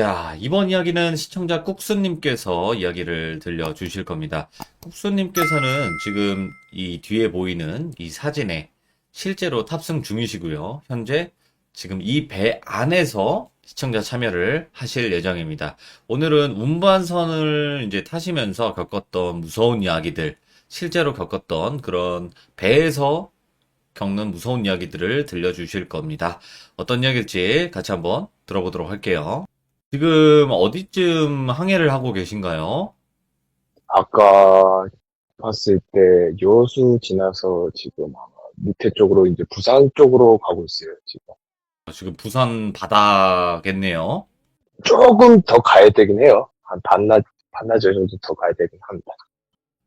자, 이번 이야기는 시청자 꾹수님께서 이야기를 들려주실 겁니다. 꾹수님께서는 지금 이 뒤에 보이는 이 사진에 실제로 탑승 중이시고요. 현재 지금 이 배 안에서 시청자 참여를 하실 예정입니다. 오늘은 운반선을 이제 타시면서 겪었던 무서운 이야기들, 실제로 겪었던 그런 배에서 겪는 무서운 이야기들을 들려주실 겁니다. 어떤 이야기일지 같이 한번 들어보도록 할게요. 지금 어디쯤 항해를 하고 계신가요? 아까 봤을 때 여수 지나서 지금 아마 밑에 쪽으로 이제 부산 쪽으로 가고 있어요, 지금. 지금 부산 바다겠네요. 조금 더 가야 되긴 해요. 한 반나절 정도 더 가야 되긴 합니다.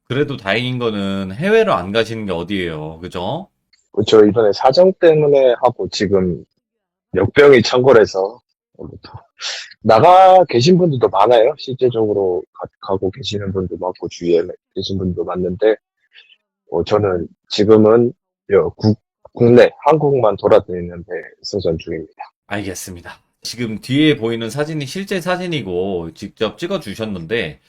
그래도 다행인 거는 해외로 안 가시는 게 어디예요? 그죠? 그렇죠. 이번에 사정 때문에 하고 지금 역병이 창궐해서 나가 계신 분들도 많아요. 실제적으로 가고 계시는 분도 많고 주위에 계신 분도 많은데 저는 지금은 국내 한국만 돌아다니는 배 선선 중입니다. 알겠습니다. 지금 뒤에 보이는 사진이 실제 사진이고 직접 찍어 주셨는데,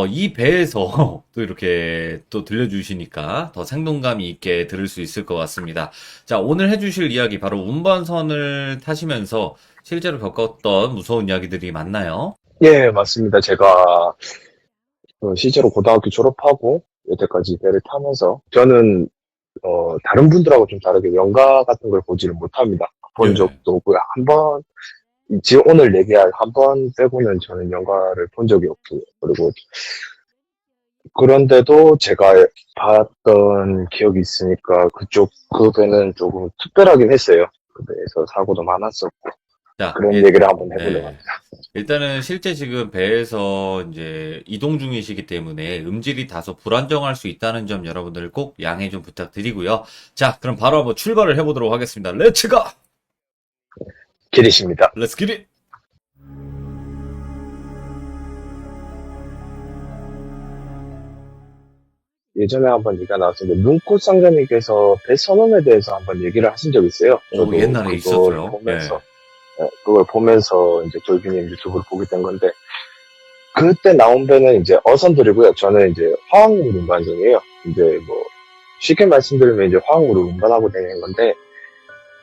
이 배에서 또 이렇게 또 들려주시니까 더 생동감이 있게 들을 수 있을 것 같습니다. 자, 오늘 해주실 이야기 바로 운반선을 타시면서 실제로 겪었던 무서운 이야기들이 많나요? 예, 맞습니다. 제가 실제로 고등학교 졸업하고 여태까지 배를 타면서 저는 다른 분들하고 좀 다르게 연가 같은 걸 보지를 못합니다. 본 예. 적도 없고요. 한 번, 지금 오늘 얘기할 한 번 빼고는 저는 연가를 본 적이 없고요. 그리고 그런데도 제가 봤던 기억이 있으니까 그 배는 조금 특별하긴 했어요. 그 배에서 사고도 많았었고 자, 그런 얘기를 한번 해보려고 네. 합니다. 일단은 실제 지금 배에서 이제 이동 중이시기 때문에 음질이 다소 불안정할 수 있다는 점 여러분들 꼭 양해 좀 부탁드리고요. 자, 그럼 바로 한번 출발을 해보도록 하겠습니다. 렛츠 고! 기리십니다. 렛츠 기릿! 예전에 한번 얘기가 나왔었는데 눈꽃 상점님께서 배 선언에 대해서 한번 얘기를 하신 적이 있어요. 저도 옛날에 그걸 있었어요. 예. 보면서 그걸 보면서 이제 돌비님 유튜브를 보게 된 건데 그때 나온 배는 이제 어선들이고요. 저는 이제 화학물 운반선이에요. 이제 뭐 쉽게 말씀드리면 이제 화학물을 운반하고 다니는 건데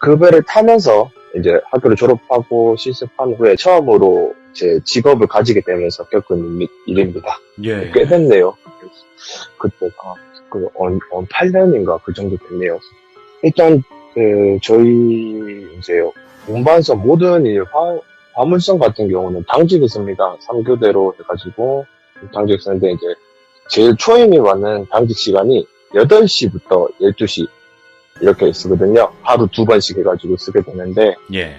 그 배를 타면서 이제 학교를 졸업하고 실습한 후에 처음으로 제 직업을 가지게 되면서 겪은 일입니다. 예. 꽤 됐네요. 그때가 8년인가 그 정도 됐네요. 일단 저희 이제 운반선 모든 화물선 같은 경우는 당직을 씁니다. 3교대로 해가지고 당직 쓰는데 이제 제일 초임이 맞는 당직 시간이 8시부터 12시 이렇게 쓰거든요. 하루 2번씩 해가지고 쓰게 되는데 예.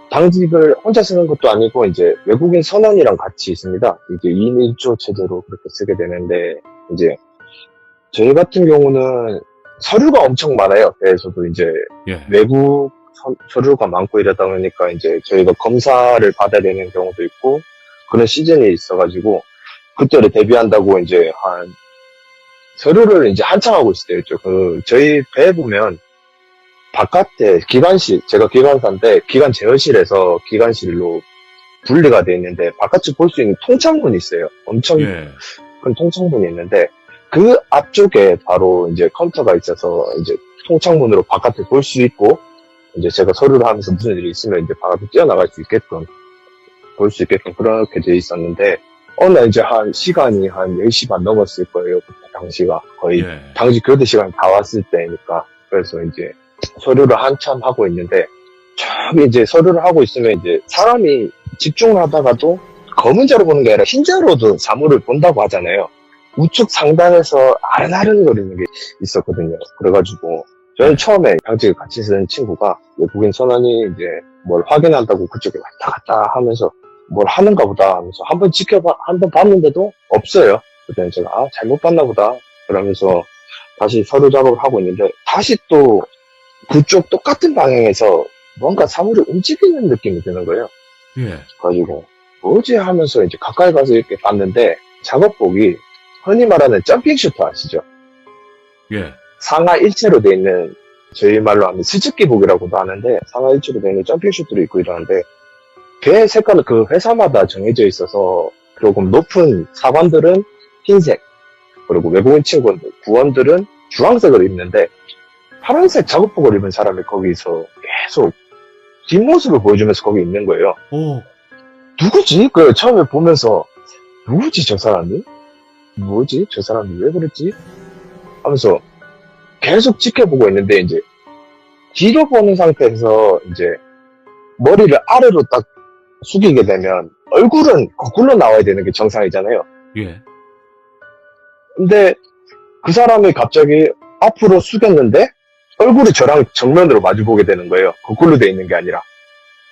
당직을 혼자 쓰는 것도 아니고 이제 외국인 선원이랑 같이 있습니다. 이제 2인 1조 체제로 그렇게 쓰게 되는데 이제 저희 같은 경우는 서류가 엄청 많아요. 배에서도 이제 예. 외국 서류가 많고 이러다 보니까 이제 저희가 검사를 받아야 되는 경우도 있고 그런 시즌이 있어가지고 그때를 대비한다고 이제 서류를 이제 한창 하고 있을 때였죠. 저희 배에 보면 바깥에 기관실, 제가 기관사인데 기관 제어실에서 기관실로 분리가 돼 있는데 바깥을 볼 수 있는 통창문이 있어요. 엄청 예. 큰 통창문이 있는데 그 앞쪽에 바로 이제 컴퓨터가 있어서 이제 통창문으로 바깥을 볼 수 있고 이제 제가 서류를 하면서 무슨 일이 있으면 이제 바깥으로 뛰어나갈 수 있게끔 볼 수 있게끔 그렇게 돼 있었는데 어느 날 이제 시간이 한 10시 반 넘었을 거예요. 그때 당시가 거의 예. 당시 교대 시간이 다 왔을 때니까 그래서 이제 서류를 한참 하고 있는데 저기 이제 서류를 하고 있으면 이제 사람이 집중을 하다가도 검은 자로 보는 게 아니라 흰 자로도 사물을 본다고 하잖아요. 우측 상단에서 아른아른거리는 게 있었거든요. 그래가지고 저는 처음에 당직을 같이 쓰는 친구가 외국인 선원이 이제 뭘 확인한다고 그쪽에 왔다 갔다 하면서 뭘 하는가 보다 하면서 한번 봤는데도 없어요. 그때는 제가 잘못 봤나 보다 그러면서 다시 서류 작업을 하고 있는데 다시 또 그쪽 똑같은 방향에서 뭔가 사물이 움직이는 느낌이 드는 거예요. 예. 가지고 뭐지 하면서 이제 가까이 가서 이렇게 봤는데 작업복이 흔히 말하는 점핑 슈터 아시죠? 예. 상하 일체로 돼 있는 저희 말로 하면 스즈키복이라고도 하는데 상하 일체로 돼 있는 점핑 슈트를 입고 이러는데 배 색깔은 그 회사마다 정해져 있어서 조금 높은 사관들은 흰색, 그리고 외국인 친구들, 구원들은 주황색을 입는데 파란색 작업복을 입은 사람이 거기서 계속 뒷모습을 보여주면서 거기 있는 거예요. 오, 누구지? 그 처음에 보면서 누구지 저 사람이? 뭐지? 저 사람이 왜 그랬지? 하면서 계속 지켜보고 있는데 이제 뒤로 보는 상태에서 이제 머리를 아래로 딱 숙이게 되면 얼굴은 거꾸로 나와야 되는 게 정상이잖아요. 예. 근데 그 사람이 갑자기 앞으로 숙였는데 얼굴이 저랑 정면으로 마주보게 되는 거예요. 거꾸로 돼 있는 게 아니라.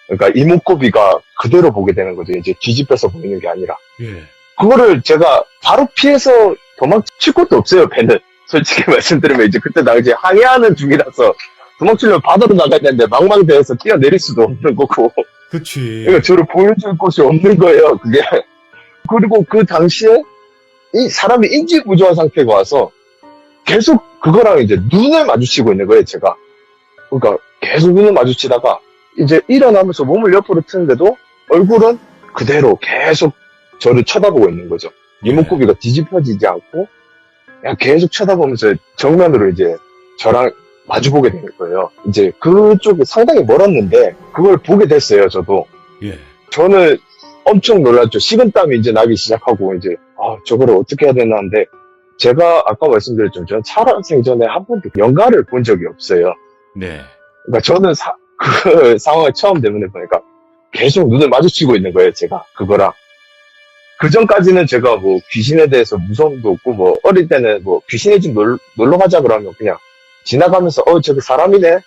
그러니까 이목구비가 그대로 보게 되는 거죠. 이제 뒤집혀서 보이는 게 아니라. 예. 그거를 제가 바로 피해서 도망칠 것도 없어요, 배는. 솔직히 말씀드리면 이제 그때 당시에 항해하는 중이라서 도망치려면 바다로 나가야 되는데 망망대해서 뛰어내릴 수도 없는 거고. 그치. 그러니까 저를 보여줄 곳이 없는 거예요, 그게. 그리고 그 당시에 이 사람이 인지부조한 상태가 와서 계속 그거랑 이제 눈을 마주치고 있는 거예요, 제가. 그러니까 계속 눈을 마주치다가 이제 일어나면서 몸을 옆으로 트는데도 얼굴은 그대로 계속 저를 쳐다보고 있는 거죠. 이목구비가 뒤집혀지지 않고 그냥 계속 쳐다보면서 정면으로 이제 저랑 마주보게 되는 거예요. 이제 그쪽이 상당히 멀었는데 그걸 보게 됐어요, 저도. 예. 저는 엄청 놀랐죠. 식은땀이 이제 나기 시작하고 이제 저거를 어떻게 해야 되나 하는데 제가 아까 말씀드렸지만 저는 살아생전에 한 번도 연가를 본 적이 없어요. 네. 그러니까 저는 그 상황을 처음 때문에 보니까 계속 눈을 마주치고 있는 거예요, 제가. 그거랑. 그 전까지는 제가 뭐 귀신에 대해서 무서움도 없고 뭐 어릴 때는 뭐 귀신의 집 놀러 가자 그러면 그냥 지나가면서 저기 사람이네.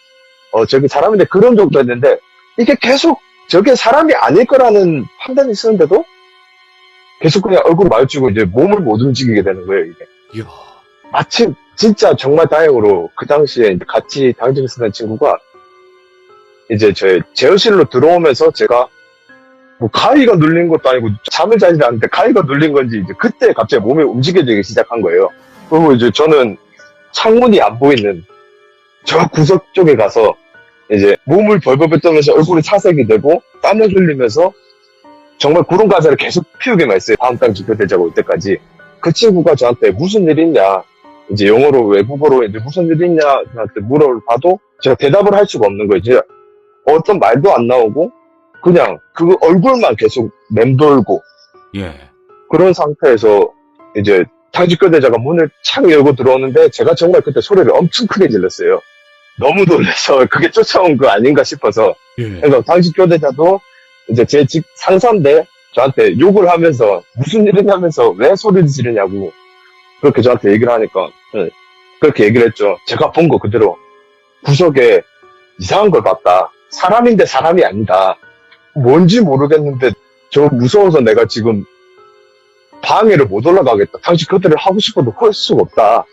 저기 사람인데 그런 정도 했는데 이게 계속 저게 사람이 아닐 거라는 판단이 쓰는데도 계속 그냥 얼굴을 마주치고 이제 몸을 못 움직이게 되는 거예요, 이게. 이야. 마침 진짜 정말 다행으로 그 당시에 같이 당직에 쓰던 친구가 이제 제 제어실로 들어오면서 제가 뭐 가위가 눌린 것도 아니고 잠을 자지 않는데 가위가 눌린 건지 이제 그때 갑자기 몸이 움직여지기 시작한 거예요. 그리고 이제 저는 창문이 안 보이는 저 구석 쪽에 가서 이제 몸을 벌벌벌 떨면서 얼굴이 차색이 되고 땀을 흘리면서 정말 구름 가사를 계속 피우기만 했어요. 다음 달 지표대자가 올 때까지. 그 친구가 저한테 무슨 일 있냐, 이제 영어로 외국어로 이제 무슨 일 있냐 저한테 물어봐도 제가 대답을 할 수가 없는 거예요. 이제 어떤 말도 안 나오고 그냥 그 얼굴만 계속 맴돌고 예. 그런 상태에서 이제 당직교대자가 문을 착 열고 들어오는데 제가 정말 그때 소리를 엄청 크게 질렀어요. 너무 놀라서 그게 쫓아온 거 아닌가 싶어서. 예. 그래서 당직교대자도 이제 제 집 상사인데 저한테 욕을 하면서 무슨 일을 하면서 왜 소리를 지르냐고 그렇게 저한테 얘기를 하니까 그렇게 얘기를 했죠. 제가 본 거 그대로 구석에 이상한 걸 봤다. 사람인데 사람이 아니다. 뭔지 모르겠는데 저 무서워서 내가 지금 방해를 못 올라가겠다. 당직 그들을 하고 싶어도 할 수가 없다.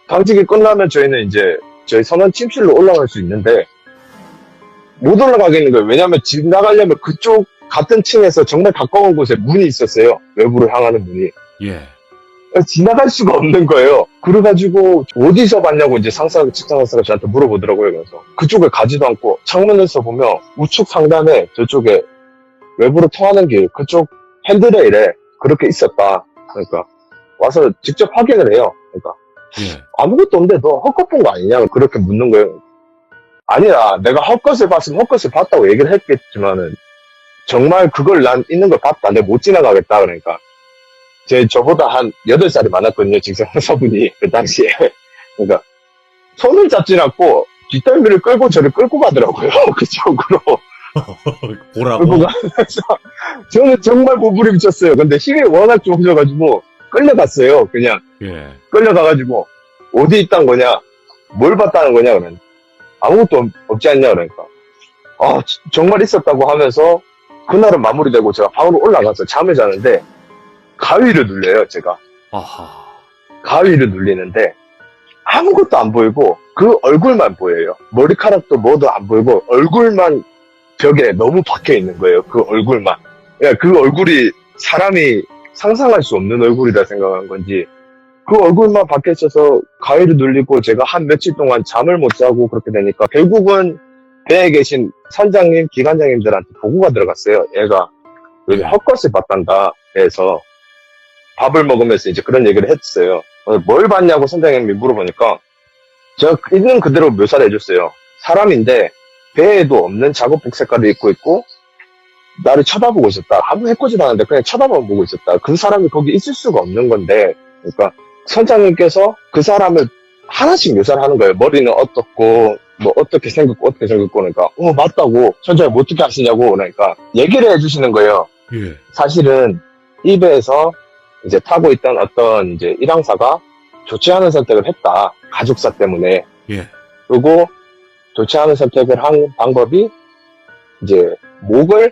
당직이 끝나면 저희는 이제 저희 선원 침실로 올라갈 수 있는데 못 올라가겠는 거예요. 왜냐하면 지나가려면 그쪽 같은 층에서 정말 가까운 곳에 문이 있었어요. 외부로 향하는 문이. 예. 지나갈 수가 없는 거예요. 그래가지고 어디서 봤냐고 이제 직장 상사가 저한테 물어보더라고요. 그래서 그쪽에 가지도 않고 창문에서 보면 우측 상단에 저쪽에 외부로 통하는 길 그쪽 핸드레일에 그렇게 있었다. 그러니까 와서 직접 확인을 해요. 그러니까 예. 아무것도 없는데 너 헛것 본 거 아니냐 그렇게 묻는 거예요. 아니야, 내가 헛것을 봤으면 헛것을 봤다고 얘기를 했겠지만은 정말 그걸 난 있는 걸 봤다. 내가 못 지나가겠다. 그러니까 저보다 한 8살이 많았거든요, 직장사분이, 그 당시에. 그러니까, 손을 잡진 않고, 뒷덜미를 끌고 저를 끌고 가더라고요, 그쪽으로. 보라고. 끌고 가면서, 저는 정말 고부리 미쳤어요. 근데 힘이 워낙 좋으셔가지고, 끌려갔어요, 그냥. 예. 끌려가가지고, 어디 있단 거냐, 뭘 봤다는 거냐, 그러면. 아무것도 없지 않냐, 그러니까. 정말 있었다고 하면서, 그날은 마무리되고 제가 방으로 올라가서 잠을 자는데, 가위를 눌려요, 제가. 아하. 가위를 눌리는데 아무것도 안 보이고 그 얼굴만 보여요. 머리카락도 뭐도 안 보이고 얼굴만 벽에 너무 박혀 있는 거예요. 그 얼굴만. 그러니까 그 얼굴이 사람이 상상할 수 없는 얼굴이다 생각한 건지 그 얼굴만 박혀 있어서 가위를 눌리고 제가 한 며칠 동안 잠을 못 자고 그렇게 되니까 결국은 배에 계신 선장님, 기관장님들한테 보고가 들어갔어요. 얘가 요즘 헛것을 봤단다 해서 밥을 먹으면서 이제 그런 얘기를 했어요. 뭘 봤냐고 선장님이 물어보니까 제가 있는 그대로 묘사를 해줬어요. 사람인데 배에도 없는 작업복 색깔을 입고 있고 나를 쳐다보고 있었다. 아무 해코지도 않았는데 그냥 쳐다만 보고 있었다. 그 사람이 거기 있을 수가 없는 건데, 그러니까 선장님께서 그 사람을 하나씩 묘사를 하는 거예요. 머리는 어떻고, 뭐 어떻게 생겼고, 어떻게 생겼고, 그러니까 맞다고. 선장님 뭐 어떻게 아시냐고, 그러니까 얘기를 해주시는 거예요. 예. 사실은 이 배에서 이제 타고 있던 어떤 이제 일항사가 좋지 않은 선택을 했다. 가족사 때문에. 예. 그리고 좋지 않은 선택을 한 방법이 이제 목을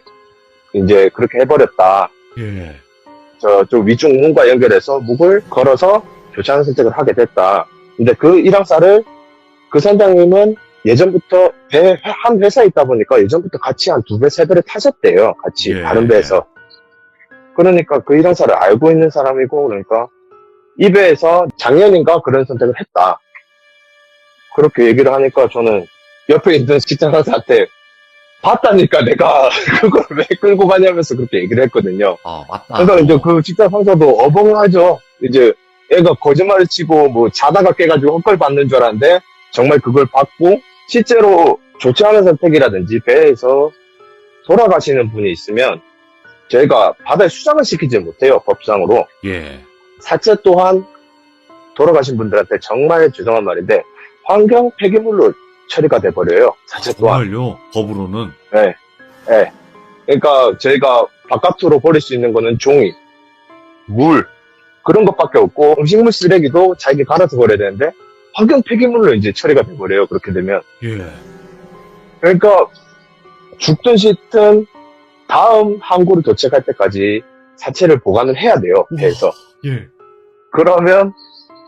이제 그렇게 해버렸다. 예. 저쪽 위쪽 문과 연결해서 목을 걸어서 좋지 않은 선택을 하게 됐다. 근데 그 일항사를 그 선장님은 예전부터 배 한 회사에 있다 보니까 예전부터 같이 한 2배, 3배를 타셨대요. 같이 예. 다른 배에서. 그러니까 그 일항사를 알고 있는 사람이고, 그러니까 이 배에서 작년인가 그런 선택을 했다. 그렇게 얘기를 하니까 저는 옆에 있는 직장 상사한테 봤다니까 내가 그걸 왜 끌고 가냐면서 그렇게 얘기를 했거든요. 아, 맞다. 그러니까 이제 그 직장 상사도 어벙하죠. 이제 애가 거짓말을 치고 뭐 자다가 깨가지고 헛걸 받는 줄 알았는데 정말 그걸 받고 실제로 좋지 않은 선택이라든지 배에서 돌아가시는 분이 있으면 저희가 바다에 수장을 시키지 못해요. 법상으로. 예. 사체 또한 돌아가신 분들한테 정말 죄송한 말인데 환경 폐기물로 처리가 돼버려요. 사체 또한. 정말요? 법으로는? 네. 네. 그러니까 저희가 바깥으로 버릴 수 있는 거는 종이, 물, 그런 것밖에 없고 음식물 쓰레기도 자기가 갈아서 버려야 되는데 환경 폐기물로 이제 처리가 돼버려요. 그렇게 되면. 예. 그러니까 죽든 씻든 다음 항구를 도착할 때까지 사체를 보관을 해야 돼요. 배에서. 예. 그러면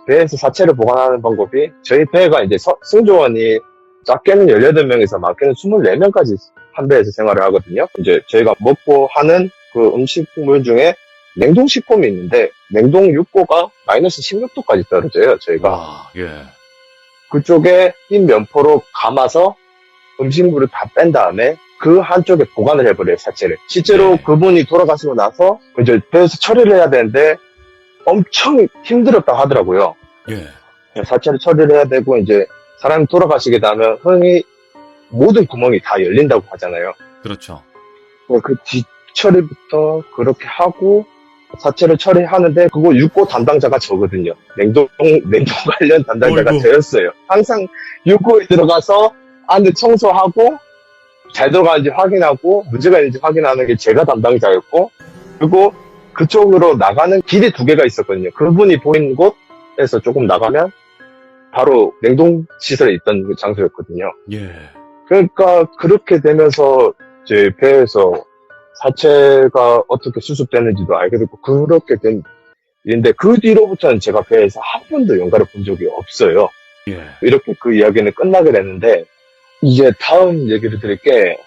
배에서 사체를 보관하는 방법이 저희 배가 이제 승조원이 작게는 18명에서 많게는 24명까지 한 배에서 생활을 하거든요. 이제 저희가 먹고 하는 그 음식물 중에 냉동식품이 있는데 냉동 육고가 마이너스 16도까지 떨어져요. 저희가. 와, 예. 그쪽에 흰 면포로 감아서 음식물을 다 뺀 다음에 그 한쪽에 보관을 해버려요. 사체를. 실제로 네. 그분이 돌아가시고 나서 이제 배에서 처리를 해야 되는데 엄청 힘들었다 하더라고요. 예. 사체를 처리를 해야 되고 이제 사람이 돌아가시게 되면 흔히 모든 구멍이 다 열린다고 하잖아요. 그렇죠. 그 뒷처리부터 그렇게 하고 사체를 처리하는데 그거 육고 담당자가 저거든요. 냉동 관련 담당자가 어이구. 저였어요. 항상 육고에 들어가서 안에 청소하고 잘 들어가는지 확인하고 문제가 있는지 확인하는 게 제가 담당자였고 그리고 그쪽으로 나가는 길이 2개가 있었거든요. 그분이 보이는 곳에서 조금 나가면 바로 냉동시설에 있던 그 장소였거든요. 예. 그러니까 그렇게 되면서 제 배에서 사체가 어떻게 수습되는지도 알게 됐고 그렇게 된 일인데 그 뒤로부터는 제가 배에서 한 번도 연가를 본 적이 없어요. 예. 이렇게 그 이야기는 끝나게 됐는데 이제 다음 얘기를 드릴게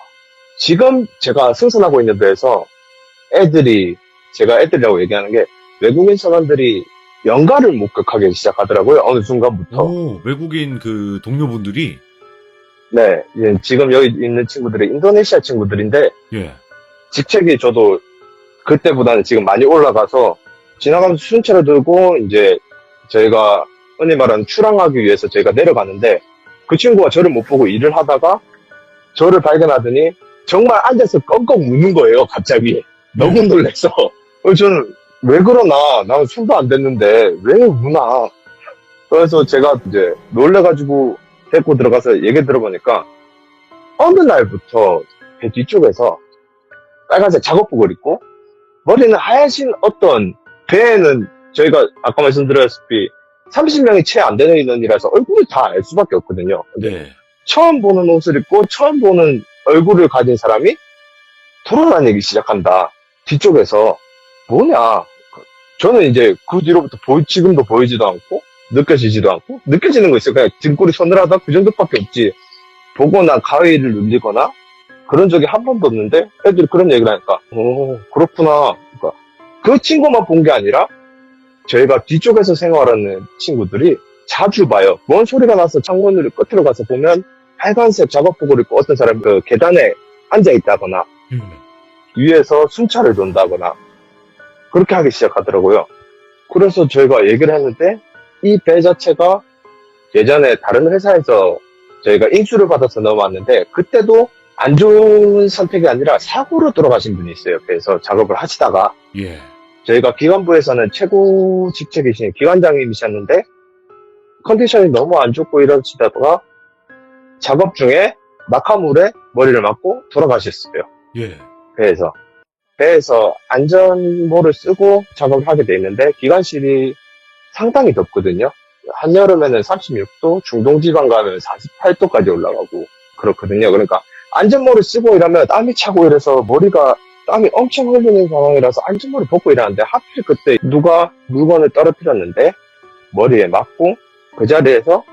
지금 제가 승선하고 있는 데에서 제가 애들이라고 얘기하는 게 외국인 선원들이 연가를 목격하기 시작하더라고요. 어느 순간부터. 오, 외국인 그 동료분들이? 네, 이제 지금 여기 있는 친구들이 인도네시아 친구들인데 예. 직책이 저도 그때보다는 지금 많이 올라가서 지나가면서 순찰을 들고 이제 저희가 흔히 말하는 출항하기 위해서 저희가 내려가는데 그 친구가 저를 못 보고 일을 하다가 저를 발견하더니 정말 앉아서 껌껌 우는 거예요. 갑자기. 너무 놀라서. 저는 왜 그러나? 나는 술도 안 됐는데 왜 우나? 그래서 제가 이제 놀래가지고 데리고 들어가서 얘기 들어보니까 어느 날부터 배 뒤쪽에서 빨간색 작업복을 입고 머리는 하얀신 어떤 배에는 저희가 아까 말씀드렸다시피 30명이 채 안 되는 인원이라서 얼굴을 다 알 수밖에 없거든요. 근데 예. 처음 보는 옷을 입고 처음 보는 얼굴을 가진 사람이 돌아다니기 시작한다. 뒤쪽에서 뭐냐? 저는 이제 그 뒤로부터 지금도 보이지도 않고 느껴지지도 않고 느껴지는 거 있어요. 그냥 등골이 서늘하다 그 정도밖에 없지. 보거나 가위를 눌리거나 그런 적이 한 번도 없는데 애들이 그런 얘기를 하니까 그렇구나. 그러니까 그 친구만 본 게 아니라 저희가 뒤쪽에서 생활하는 친구들이 자주 봐요. 뭔 소리가 나서 창문을 끝으로 가서 보면 빨간색 작업복을 입고 어떤 사람이 그 계단에 앉아 있다거나 위에서 순찰을 돈다거나 그렇게 하기 시작하더라고요. 그래서 저희가 얘기를 했는데 이 배 자체가 예전에 다른 회사에서 저희가 인수를 받아서 넘어왔는데 그때도 안 좋은 선택이 아니라 사고로 돌아가신 분이 있어요. 배에서 작업을 하시다가 예. 저희가 기관부에서는 최고 직책이신 기관장님이셨는데 컨디션이 너무 안 좋고 이러시다가 작업 중에 낙하물에 머리를 맞고 돌아가셨어요. 예. 배에서 안전모를 쓰고 작업을 하게 돼 있는데 기관실이 상당히 덥거든요. 한여름에는 36도, 중동지방 가면 48도까지 올라가고 그렇거든요. 그러니까 안전모를 쓰고 이러면 땀이 차고 이래서 머리가 땀이 엄청 흘리는 상황이라서 안전모를 벗고 이러는데 하필 그때 누가 물건을 떨어뜨렸는데 머리에 맞고 그 자리에서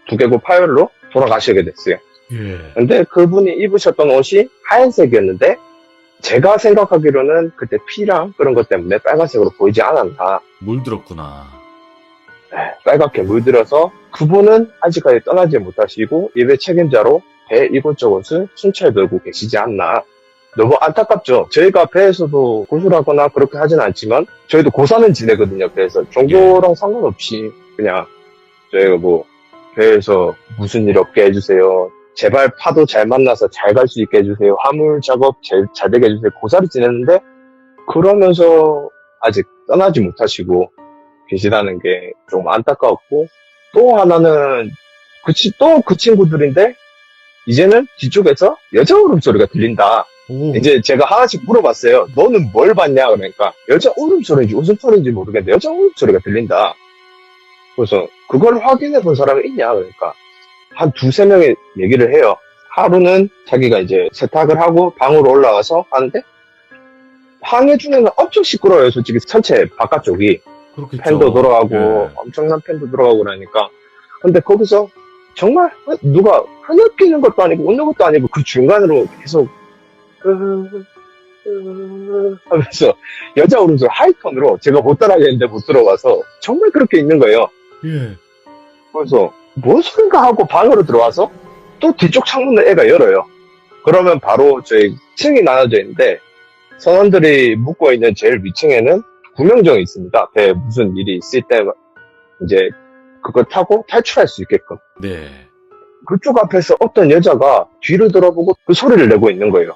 두개골 파열로 돌아가시게 됐어요. 예. 근데 그분이 입으셨던 옷이 하얀색이었는데 제가 생각하기로는 그때 피랑 그런 것 때문에 빨간색으로 보이지 않았나. 물들었구나. 빨갛게 물들어서 그분은 아직까지 떠나지 못하시고 예배 책임자로 배 이곳저곳을 순찰 돌고 계시지 않나. 너무 안타깝죠. 저희가 배에서도 고술하거나 그렇게 하진 않지만 저희도 고사는 지내거든요. 배에서 종교랑 상관없이 그냥 저희가 뭐 배에서 무슨 일 없게 해주세요. 제발 파도 잘 만나서 잘 갈 수 있게 해주세요. 화물 작업 잘 되게 해주세요. 고사를 지냈는데 그러면서 아직 떠나지 못하시고 계시다는 게 좀 안타까웠고 또 하나는 또 그 친구들인데 이제는 뒤쪽에서 여자 울음소리가 들린다. 오. 이제 제가 하나씩 물어봤어요. 너는 뭘 봤냐? 그러니까 여자 울음소리인지 웃음소리인지 모르겠는데 여자 울음소리가 들린다. 그래서 그걸 확인해 본 사람이 있냐? 그러니까 한 두세 명이 얘기를 해요. 하루는 자기가 이제 세탁을 하고 방으로 올라와서 하는데 방해 중에는 엄청 시끄러워요. 솔직히 전체 바깥쪽이. 그렇겠죠. 팬도 돌아가고 예. 엄청난 팬도 돌아가고 그러니까 근데 거기서 정말 누가 흐느끼는 것도 아니고 웃는 것도 아니고 그 중간으로 계속 하면서 여자 울음소리 하이톤으로 제가 못 따라하겠는데 못 들어와서 정말 그렇게 있는 거예요. 예. 그래서 뭔 소린가 하고 방으로 들어와서 또 뒤쪽 창문을 애가 열어요. 그러면 바로 저희 층이 나눠져 있는데 선원들이 묵고 있는 제일 위층에는 구명정이 있습니다. 배에 무슨 일이 있을 때 이제 그걸 타고 탈출할 수 있게끔. 네. 그쪽 앞에서 어떤 여자가 뒤를 돌아보고 그 소리를 내고 있는 거예요.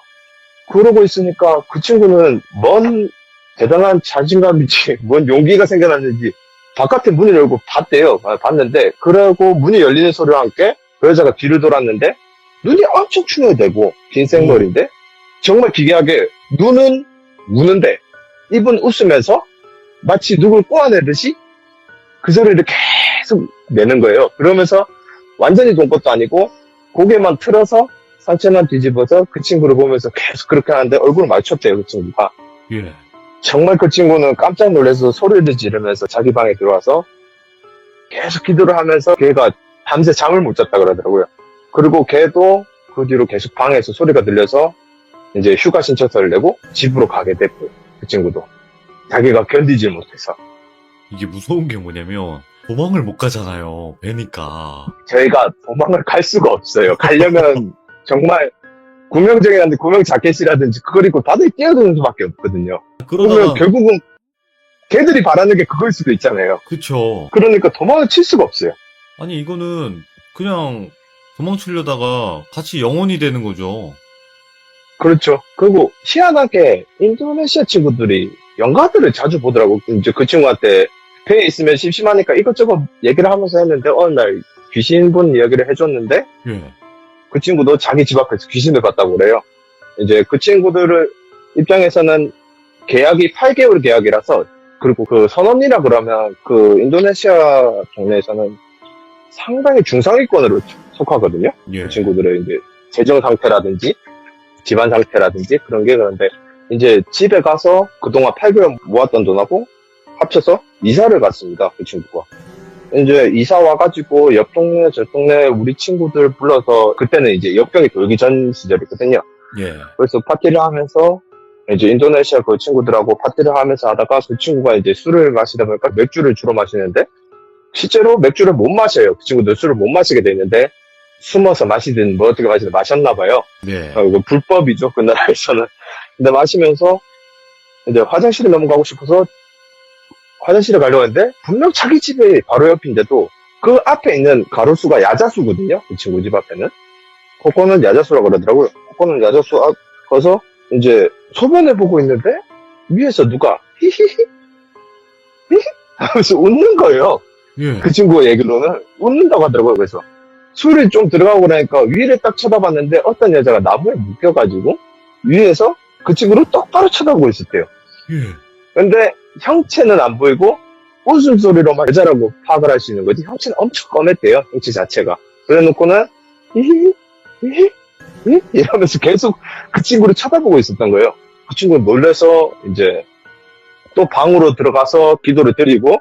그러고 있으니까 그 친구는 뭔 대단한 자신감인지 뭔 용기가 생겨났는지 바깥에 문을 열고 봤대요. 봤는데 그러고 문이 열리는 소리와 함께 그 여자가 뒤를 돌았는데 눈이 엄청 충혈되고 긴 생머리인데 정말 기괴하게 눈은 우는데 입은 웃으면서 마치 누굴 꼬아내듯이 그 소리를 계속 내는 거예요. 그러면서 완전히 돈 것도 아니고 고개만 틀어서 상체만 뒤집어서 그 친구를 보면서 계속 그렇게 하는데 얼굴을 맞췄대요. 그 친구가. 예. 정말 그 친구는 깜짝 놀라서 소리를 지르면서 자기 방에 들어와서 계속 기도를 하면서 걔가 밤새 잠을 못 잤다 그러더라고요. 그리고 걔도 그 뒤로 계속 방에서 소리가 들려서 이제 휴가 신청서를 내고 집으로 가게 됐고 그 친구도 자기가 견디질 못해서 이게 무서운 게 뭐냐면 도망을 못 가잖아요. 배니까. 저희가 도망을 갈 수가 없어요. 가려면 정말 구명정이라든지 구명 자켓이라든지 그걸 입고 바다에 뛰어드는 수밖에 없거든요. 그러면 그러다가 결국은 걔들이 바라는 게 그거일 수도 있잖아요. 그쵸. 그러니까 도망을 칠 수가 없어요. 아니 이거는 그냥 도망치려다가 같이 영혼이 되는 거죠. 그렇죠. 그리고 희한하게 인도네시아 친구들이 영화들을 자주 보더라고. 이제 그 친구한테 배에 있으면 심심하니까 이것저것 얘기를 하면서 했는데 어느 날 귀신 본 이야기를 해줬는데 예. 그 친구도 자기 집 앞에서 귀신을 봤다고 그래요. 이제 그 친구들을 입장에서는 계약이 8개월 계약이라서 그리고 그 선원이라 그러면 그 인도네시아 동네에서는 상당히 중상위권으로 속하거든요. 예. 그 친구들의 이제 재정 상태라든지 집안 상태라든지 그런 게 그런데 이제 집에 가서 그동안 8개월 모았던 돈하고 합쳐서 이사를 갔습니다. 그 친구가. 이제 이사 와가지고 옆 동네 저 동네 우리 친구들 불러서 그때는 이제 역병이 돌기 전 시절이거든요. 예. 그래서 파티를 하면서 이제 인도네시아 그 친구들하고 파티를 하면서 하다가 그 친구가 이제 술을 마시다 보니까 맥주를 주로 마시는데 실제로 맥주를 못 마셔요. 그 친구들 술을 못 마시게 되는데 숨어서 마시든 뭐 어떻게 마시든 마셨나 봐요. 네. 이거 불법이죠, 그 나라에서는. 근데 마시면서 이제 화장실에 넘어가고 싶어서 화장실에 가려고 했는데 분명 자기 집에 바로 옆인데도 그 앞에 있는 가로수가 야자수거든요. 그 친구 집 앞에는. 그거는 야자수라고 그러더라고요. 그거는 야자수 앞 가서 이제 소변을 보고 있는데 위에서 누가 히히히 히히 하면서 웃는 거예요. 예. 그 친구 얘기로는 웃는다고 하더라고요. 그래서 술이 좀 들어가고 나니까 위를 딱 쳐다봤는데 어떤 여자가 나무에 묶여가지고 위에서 그 친구를 똑바로 쳐다보고 있었대요. 예. 근데 형체는 안 보이고 웃음소리로만 여자라고 파악을 할 수 있는 거지 형체는 엄청 검했대요. 형체 자체가. 그래 놓고는 히히히 히히 히히 이러면서 계속 그 친구를 쳐다보고 있었던 거예요. 그 친구는 놀라서 이제 또 방으로 들어가서 기도를 드리고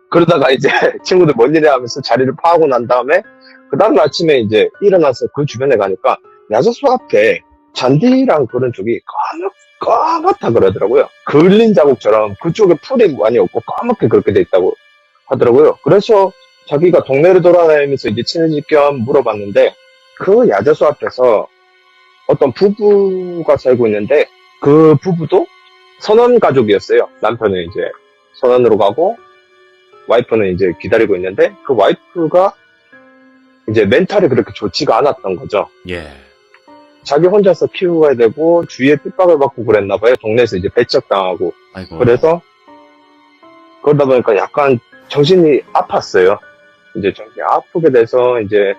그러다가 이제 친구들 뭔 일이야 하면서 자리를 파하고 난 다음에 그 다음 아침에 이제 일어나서 그 주변에 가니까 야자수 앞에 잔디랑 그런 쪽이 까맣다 그러더라고요. 그을린 자국처럼 그쪽에 풀이 많이 없고 까맣게 그렇게 돼 있다고 하더라고요. 그래서 자기가 동네를 돌아다니면서 이제 친해질 겸 물어봤는데 그 야자수 앞에서 어떤 부부가 살고 있는데 그 부부도 선원 가족이었어요. 남편은 이제 선원으로 가고 와이프는 이제 기다리고 있는데 그 와이프가 이제 멘탈이 그렇게 좋지가 않았던 거죠. 예. 자기 혼자서 키워야 되고 주위에 핍박을 받고 그랬나 봐요. 동네에서 이제 배척당하고. 아이고. 그래서 그러다 보니까 약간 정신이 아팠어요. 이제 정신이 아프게 돼서 이제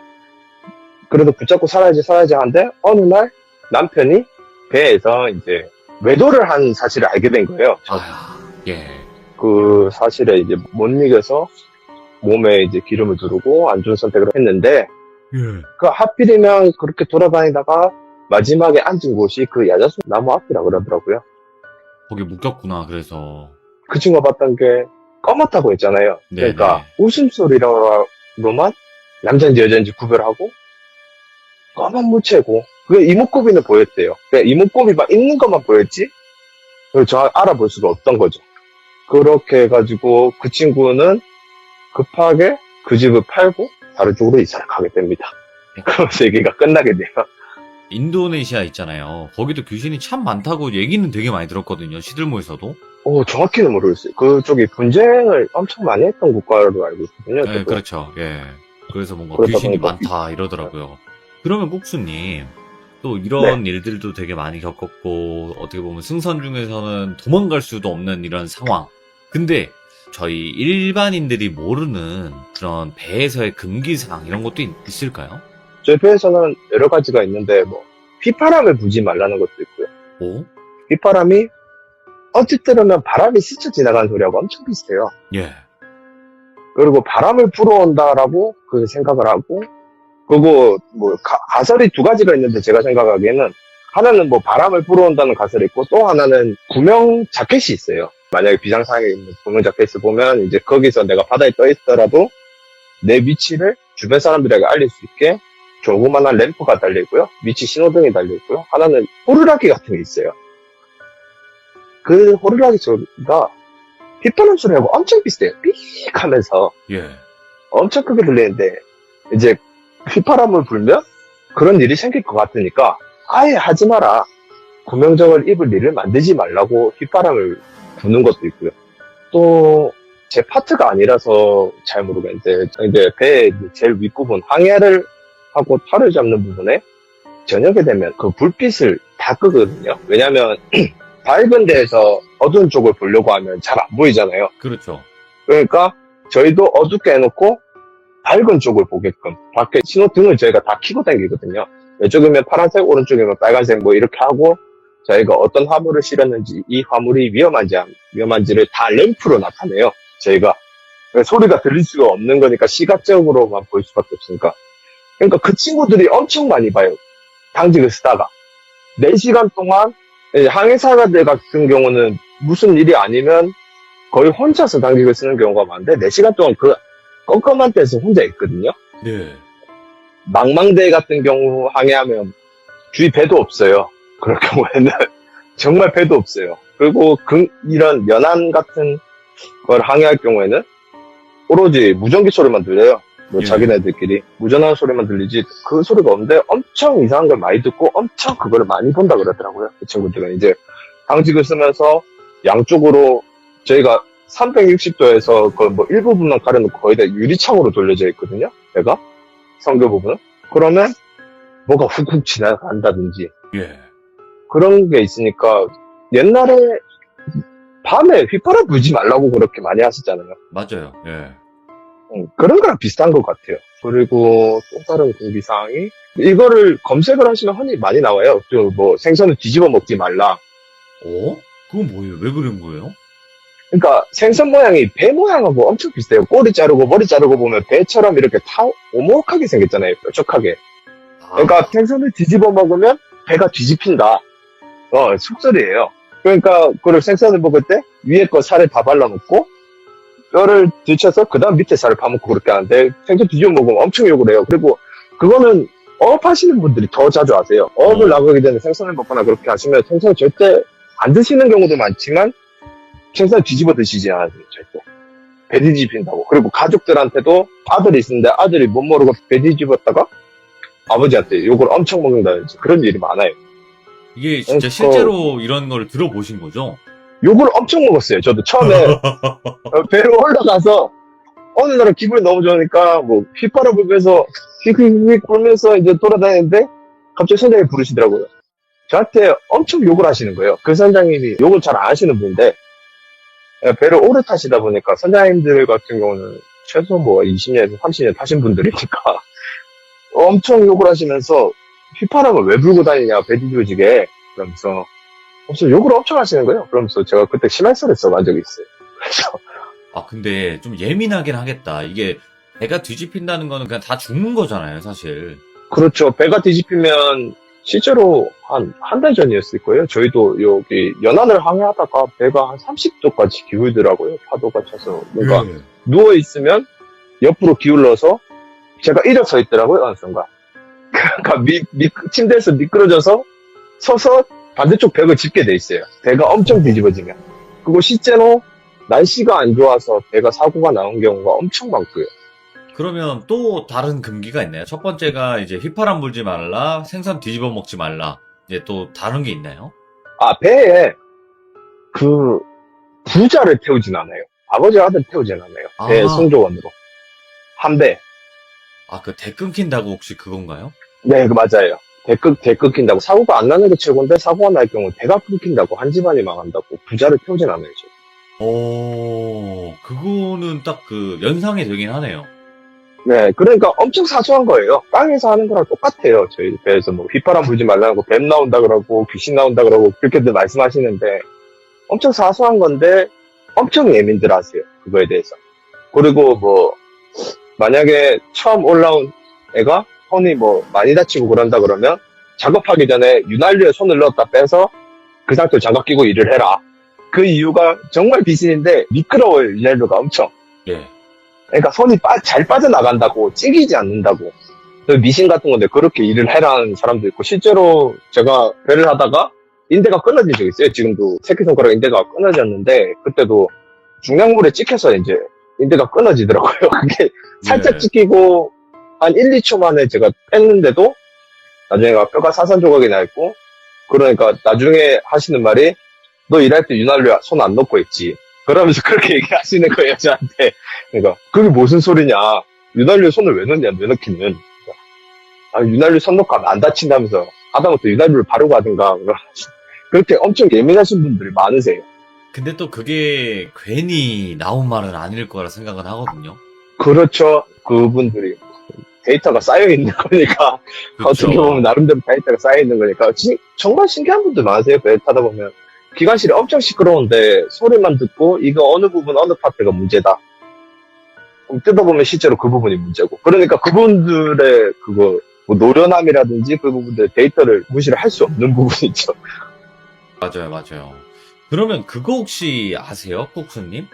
그래도 붙잡고 살아야지 하는데 어느 날 남편이 배에서 이제 외도를 한 사실을 알게 된 거예요. 아야. 예. 그 사실에 이제 못 이겨서 몸에 이제 기름을 두르고 안 좋은 선택을 했는데 예. 그 하필이면 그렇게 돌아다니다가 마지막에 앉은 곳이 그 야자수 나무 앞이라 그러더라고요. 거기 묶였구나. 그래서. 그 친구가 봤던 게 검었다고 했잖아요. 네네. 그러니까 웃음소리로만 남자인지 여자인지 구별하고 검은 무채고 그게 이목구비는 보였대요. 그러니까 이목구비만 있는 것만 보였지 그걸 정확히 알아볼 수가 없던 거죠. 그렇게 해가지고 그 친구는 급하게 그 집을 팔고 다른 쪽으로 이사를 가게 됩니다. 그러면서 얘기가 끝나게 돼요. 인도네시아 있잖아요. 거기도 귀신이 참 많다고 얘기는 되게 많이 들었거든요. 시들모에서도. 정확히는 모르겠어요. 그쪽이 분쟁을 엄청 많이 했던 국가로 알고 있거든요. 네, 저도. 그렇죠. 예. 그래서 뭔가 그러다 귀신이 보니까 많다 이러더라고요. 그러면 국수님, 또 이런 일들도 되게 많이 겪었고, 어떻게 보면 승선 중에서는 도망갈 수도 없는 이런 상황. 근데 저희 일반인들이 모르는 그런 배에서의 금기사항 이런 것도 있을까요? 저희 배에서는 여러 가지가 있는데 뭐 휘파람을 부지 말라는 것도 있고요. 오? 휘파람이 어찌 들으면 바람이 스쳐 지나가는 소리하고 엄청 비슷해요. 예. 그리고 바람을 불어온다라고 그 생각을 하고 그리고 뭐 가설이 두 가지가 있는데 제가 생각하기에는 하나는 뭐 바람을 불어온다는 가설이 있고 또 하나는 구명 자켓이 있어요. 만약에 비상상황에 있는 구명 자켓을 보면 이제 거기서 내가 바다에 떠 있더라도 내 위치를 주변 사람들에게 알릴 수 있게 조그만한 램프가 달려있고요. 위치 신호등이 달려있고요. 하나는 호루라기 같은 게 있어요. 그 호루라기 소리가 휘파람 소리하고 엄청 비슷해요. 삑 하면서 예. 엄청 크게 들리는데 이제 휘파람을 불면 그런 일이 생길 것 같으니까 아예 하지 마라. 구명정을 입을 일을 만들지 말라고 휘파람을 부는 것도 있고요. 또 제 파트가 아니라서 잘 모르겠는데 이제 배의 제일 윗부분 항해를 하고 탈을 잡는 부분에 저녁에 되면 그 불빛을 다 끄거든요. 왜냐면 밝은 데에서 어두운 쪽을 보려고 하면 잘 안 보이잖아요. 그렇죠. 그러니까 저희도 어둡게 해놓고 밝은 쪽을 보게끔 밖에 신호등을 저희가 다 켜고 다니거든요. 왼쪽이면 파란색, 오른쪽이면 빨간색 뭐 이렇게 하고 저희가 어떤 화물을 실었는지 이 화물이 위험한지를 다 램프로 나타내요. 저희가 소리가 들릴 수가 없는 거니까 시각적으로만 보일 수밖에 없으니까. 그러니까 그 친구들이 엄청 많이 봐요. 당직을 쓰다가 4시간 동안 항해사들 같은 경우는 무슨 일이 아니면 거의 혼자서 당직을 쓰는 경우가 많은데 4시간 동안 그 껌껌한 데서 혼자 있거든요. 네. 망망대 같은 경우 항해하면 주위 배도 없어요. 그럴 경우에는 정말 배도 없어요. 그리고 이런 연안 같은 걸 항해할 경우에는 오로지 무전기 소리만 들려요. 뭐 예. 자기네들끼리 무전하는 소리만 들리지 그 소리가 없는데 엄청 이상한 걸 많이 듣고 엄청 그거를 많이 본다 그러더라고요. 그 친구들은 이제 당직을 쓰면서 양쪽으로 저희가 360도에서 그 뭐 일부분만 가려놓고 거의 다 유리창으로 돌려져 있거든요. 배가 성교 부분은. 그러면 뭐가 훅훅 지나간다든지 예. 그런 게 있으니까 옛날에 밤에 휘파람 불지 말라고 그렇게 많이 하셨잖아요. 맞아요. 예. 그런 거랑 비슷한 것 같아요. 그리고 또 다른 공지사항이 이거를 검색을 하시면 흔히 많이 나와요. 또 뭐 생선을 뒤집어 먹지 말라. 어? 그건 뭐예요? 왜 그런 거예요? 그러니까 생선 모양이 배 모양하고 엄청 비슷해요. 꼬리 자르고 머리 자르고 보면 배처럼 이렇게 오목하게 생겼잖아요. 뾰족하게. 아, 그러니까 생선을 뒤집어 먹으면 배가 뒤집힌다. 속설이에요. 그러니까 그걸 생선을 먹을 때 위에 거 살을 다 발라먹고 뼈를 들쳐서 그 다음 밑에 살을 파먹고 그렇게 하는데 생선 뒤집어 먹으면 엄청 욕을 해요. 그리고 그거는 어업 하시는 분들이 더 자주 하세요. 어업을 나가기 전에 생선을 먹거나 그렇게 하시면 생선을 절대 안 드시는 경우도 많지만 생선을 뒤집어 드시지 않아요. 절대. 배 뒤집힌다고. 그리고 가족들한테도 아들이 있는데 아들이 못 모르고 배 뒤집었다가 아버지한테 욕을 엄청 먹는다든지 그런 일이 많아요. 이게 진짜 실제로 이런 걸 들어보신 거죠? 욕을 엄청 먹었어요. 저도 처음에 배로 올라가서 어느 날은 기분이 너무 좋으니까 뭐 휘파람 불면서 휙휙휙 불면서 이제 돌아다니는데 갑자기 선장님이 부르시더라고요. 저한테 엄청 욕을 하시는 거예요. 그 선장님이 욕을 잘 안 하시는 분인데 배를 오래 타시다 보니까 선장님들 같은 경우는 최소 뭐 20년, 30년 타신 분들이니까 엄청 욕을 하시면서 휘파람을 왜 불고 다니냐 배 뒤집어지게 그러면서 욕을 엄청 하시는 거예요. 그러면서 제가 그때 심할서를 써간 적이 있어요. 그래서 아, 근데 좀 예민하긴 하겠다. 이게 배가 뒤집힌다는 거는 그냥 다 죽는 거잖아요, 사실. 그렇죠. 배가 뒤집히면 실제로 한 달 전이었을 거예요. 저희도 여기 연안을 항해하다가 배가 한 30도까지 기울더라고요. 파도가 쳐서. 그러니까 예. 누워있으면 옆으로 기울러서 제가 일어서 있더라고요. 어느 순간. 그러니까 침대에서 미끄러져서 서서 반대쪽 벽을 짚게 돼 있어요. 배가 엄청 뒤집어지면. 그리고 실제로 날씨가 안 좋아서 배가 사고가 나온 경우가 엄청 많고요. 그러면 또 다른 금기가 있나요? 첫 번째가 이제 휘파람 불지 말라, 생선 뒤집어 먹지 말라. 이제 또 다른 게 있나요? 배에 그 부자를 태우진 않아요. 아버지 아들 태우진 않아요. 배 아. 승조원으로. 한 배. 아, 그 대 끊긴다고 혹시 그건가요? 네, 맞아요. 배 끊긴다고. 사고가 안 나는 게 최고인데 사고가 날 경우 배가 끊긴다고 한 집안이 망한다고 부자를 태우진 않아요. 그거는 딱 그 연상이 되긴 하네요. 네, 그러니까 엄청 사소한 거예요. 땅에서 하는 거랑 똑같아요. 저희 배에서 뭐 휘파람 불지 말라고 뱀 나온다 그러고 귀신 나온다 그러고 그렇게들 말씀하시는데 엄청 사소한 건데 엄청 예민들 하세요. 그거에 대해서. 그리고 뭐 만약에 처음 올라온 애가 손이 뭐 많이 다치고 그런다 그러면 작업하기 전에 윤활유에 손을 넣었다 빼서 그 상태로 장갑 끼고 일을 해라. 그 이유가 정말 비신인데 미끄러워요. 윤활유가 엄청. 예. 그러니까 손이 잘 빠져나간다고, 찌기지 않는다고. 미신 같은 건데 그렇게 일을 해라는 사람도 있고, 실제로 제가 배를 하다가 인대가 끊어진 적이 있어요. 지금도 새끼손가락 인대가 끊어졌는데, 그때도 중량물에 찍혀서 이제 인대가 끊어지더라고요. 그게 살짝 네. 찍히고, 한 1, 2초 만에 제가 뺐는데도, 나중에 뼈가 사선 조각이 나 있고, 그러니까 나중에 하시는 말이, 너 일할 때 윤활유 손 안 넣고 했지. 그러면서 그렇게 얘기하시는 거예요, 저한테. 그러니까, 그게 무슨 소리냐. 윤활유에 손을 왜 넣냐, 왜 넣기는. 윤활유 손 넣고 하면 안 다친다면서. 하다못해 윤활유를 바르고 하든가. 그렇게 엄청 예민하신 분들이 많으세요. 근데 또 그게 괜히 나온 말은 아닐 거라 생각은 하거든요. 그렇죠. 그분들이. 데이터가 쌓여있는 거니까. 그쵸. 어떻게 보면 나름대로 데이터가 쌓여있는 거니까. 정말 신기한 분들 많으세요, 배 타다 보면. 기관실이 엄청 시끄러운데 소리만 듣고 이거 어느 부분 어느 파트가 문제다. 그럼 뜯어보면 실제로 그 부분이 문제고. 그러니까 그분들의 그거 뭐 노련함이라든지 그 부분들 데이터를 무시를 할 수 없는 부분이죠. 맞아요, 맞아요. 그러면 그거 혹시 아세요? 국수님?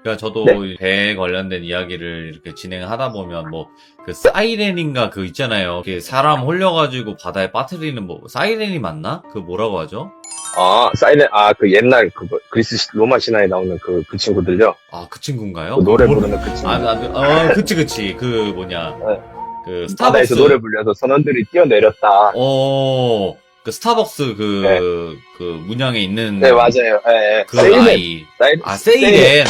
그러니까 저도 네. 배 관련된 이야기를 이렇게 진행하다 보면 뭐 그 사이렌인가 그 있잖아요. 이렇게 사람 홀려가지고 바다에 빠뜨리는 뭐 사이렌이 맞나? 그 뭐라고 하죠? 그 옛날 그거 그리스 로마 신화에 나오는 그 친구들요. 아, 그 친구인가요? 그 그 노래 뭐- 부르는 그 친구. 그치. 그 뭐냐. 네. 그 바다에서 스타벅스. 노래 불려서 선원들이 뛰어내렸다. 그 스타벅스 네. 그 문양에 있는 네, 맞아요. 예, 예. 그 세이렌. 아이. 아, 세이렌.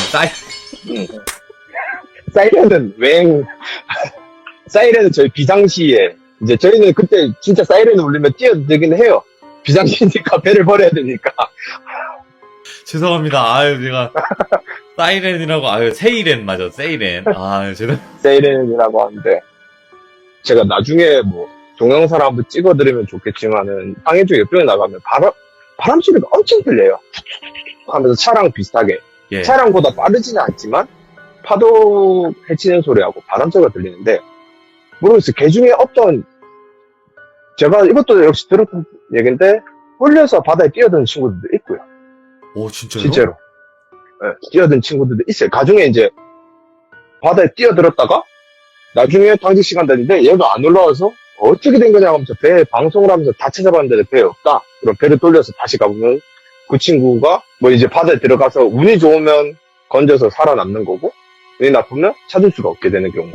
사이렌은 사이렌은 저희 비상시에, 이제 저희는 그때 진짜 사이렌 울리면 뛰어들긴 해요. 비상시니까 배를 버려야 되니까. 죄송합니다. 아유, 제가 사이렌이라고, 세이렌 맞아, 세이렌. 아유, 세이렌이라고 하는데, 제가 나중에 뭐, 동영상 한번 찍어드리면 좋겠지만은, 항해 쪽 옆쪽에 나가면 바람 소리가 엄청 들려요. 하면서 차랑 비슷하게. 예. 차량보다 빠르지는 않지만, 파도 헤치는 소리하고 바람 소리가 들리는데, 모르겠어요. 개 중에 제가 이것도 역시 들었던 얘기인데, 홀려서 바다에 뛰어드는 친구들도 있고요. 오, 진짜요? 실제로. 예, 뛰어든 친구들도 있어요. 가중에 이제 바다에 뛰어들었다가 나중에 당직 시간 됐는데 얘가 안 올라와서 어떻게 된 거냐 하면서 배 방송을 하면서 다 찾아봤는데 배에 없다. 그럼 배를 돌려서 다시 가보면 그 친구가 뭐 이제 바다에 들어가서 운이 좋으면 건져서 살아남는 거고 운이 나쁘면 찾을 수가 없게 되는 경우.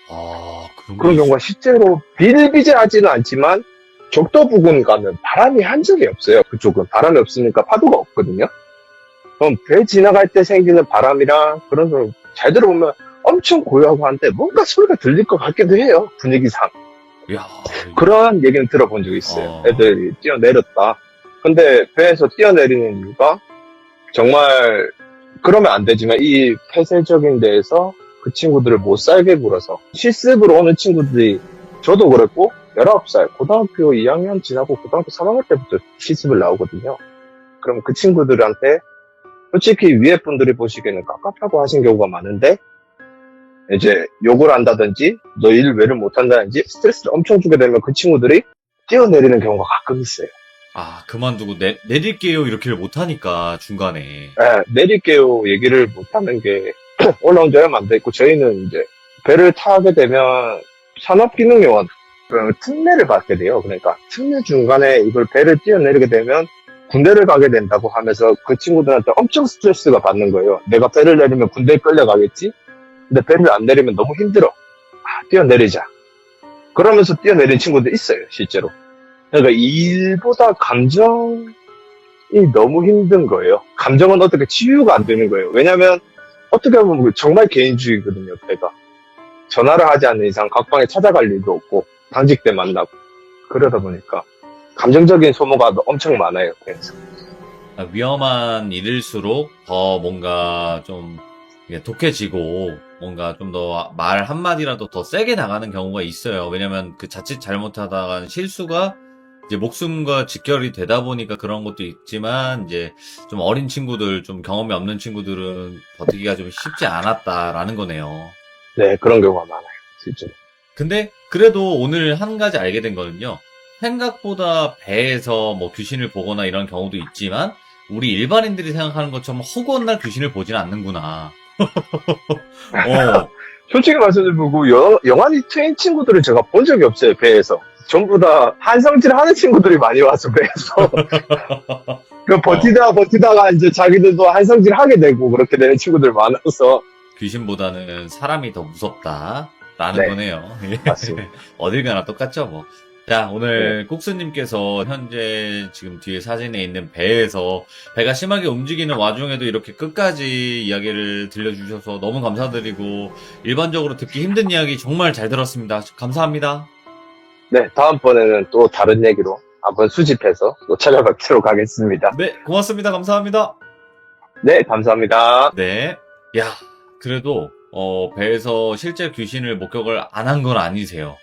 아, 그런 경우가 실제로 비일비재하지는 않지만 적도 부근 가면 바람이 한 적이 없어요. 그쪽은 바람이 없으니까 파도가 없거든요. 그럼 배 지나갈 때 생기는 바람이랑 그런 소리 잘 들어보면 엄청 고요하고 한데 뭔가 소리가 들릴 것 같기도 해요. 분위기상. 이야. 그런 얘기는 들어본 적이 있어요. 어. 애들이 뛰어내렸다. 근데 배에서 뛰어내리는 이유가 정말 그러면 안 되지만 이 폐쇄적인 데에서 그 친구들을 못 살게 굴어서 실습으로 오는 친구들이 저도 그랬고 19살 고등학교 2학년 지나고 고등학교 3학년 때부터 실습을 나오거든요. 그럼 그 친구들한테 솔직히 위에 분들이 보시기에는 깝깝하고 하신 경우가 많은데 이제 욕을 한다든지 너 일 왜를 못한다든지 스트레스를 엄청 주게 되면 그 친구들이 뛰어내리는 경우가 가끔 있어요. 아, 그만두고 내릴게요. 이렇게를 못하니까, 중간에. 네, 내릴게요 얘기를 못하는 게 올라온 지 얼마 안 됐고 저희는 이제 배를 타게 되면 산업기능요원 특례를 받게 돼요. 그러니까 특례 중간에 이걸 배를 뛰어내리게 되면 군대를 가게 된다고 하면서 그 친구들한테 엄청 스트레스가 받는 거예요. 내가 배를 내리면 군대에 끌려가겠지? 근데 배를 안 내리면 너무 힘들어. 뛰어내리자. 그러면서 뛰어내린 친구들 있어요, 실제로. 그러니까 일보다 감정이 너무 힘든 거예요. 감정은 어떻게 치유가 안 되는 거예요. 왜냐면 어떻게 보면 정말 개인주의거든요, 배가. 전화를 하지 않는 이상 각방에 찾아갈 일도 없고 당직 때 만나고 그러다 보니까 감정적인 소모가 엄청 많아요. 그래서 위험한 일일수록 더 뭔가 좀 이게 독해지고 뭔가 좀 더 말 한마디라도 더 세게 나가는 경우가 있어요. 왜냐면 그 자칫 잘못하다가 실수가 이제 목숨과 직결이 되다 보니까 그런 것도 있지만 이제 좀 어린 친구들, 좀 경험이 없는 친구들은 버티기가 좀 쉽지 않았다라는 거네요. 네, 그런 경우가 많아요, 실제로. 근데 그래도 오늘 한 가지 알게 된 거는요. 생각보다 배에서 뭐 귀신을 보거나 이런 경우도 있지만 우리 일반인들이 생각하는 것처럼 허구한 날 귀신을 보진 않는구나. 어, 솔직히 말씀드리고 영환이 트인 친구들을 제가 본 적이 없어요, 배에서. 전부 다 한성질 하는 친구들이 많이 와서 배에서 그 버티다가 이제 자기들도 한성질 하게 되고 그렇게 되는 친구들 많아서 귀신보다는 사람이 더 무섭다라는 네. 거네요. 맞습니다. 어딜 가나 똑같죠, 뭐. 자, 오늘 국수님께서 현재 지금 뒤에 사진에 있는 배에서 배가 심하게 움직이는 와중에도 이렇게 끝까지 이야기를 들려주셔서 너무 감사드리고 일반적으로 듣기 힘든 이야기 정말 잘 들었습니다. 감사합니다. 네, 다음번에는 또 다른 얘기로 한번 수집해서 또 찾아뵙도록 하겠습니다. 네, 고맙습니다. 감사합니다. 네, 감사합니다. 네. 야, 그래도, 배에서 실제 귀신을 목격을 안 한 건 아니세요.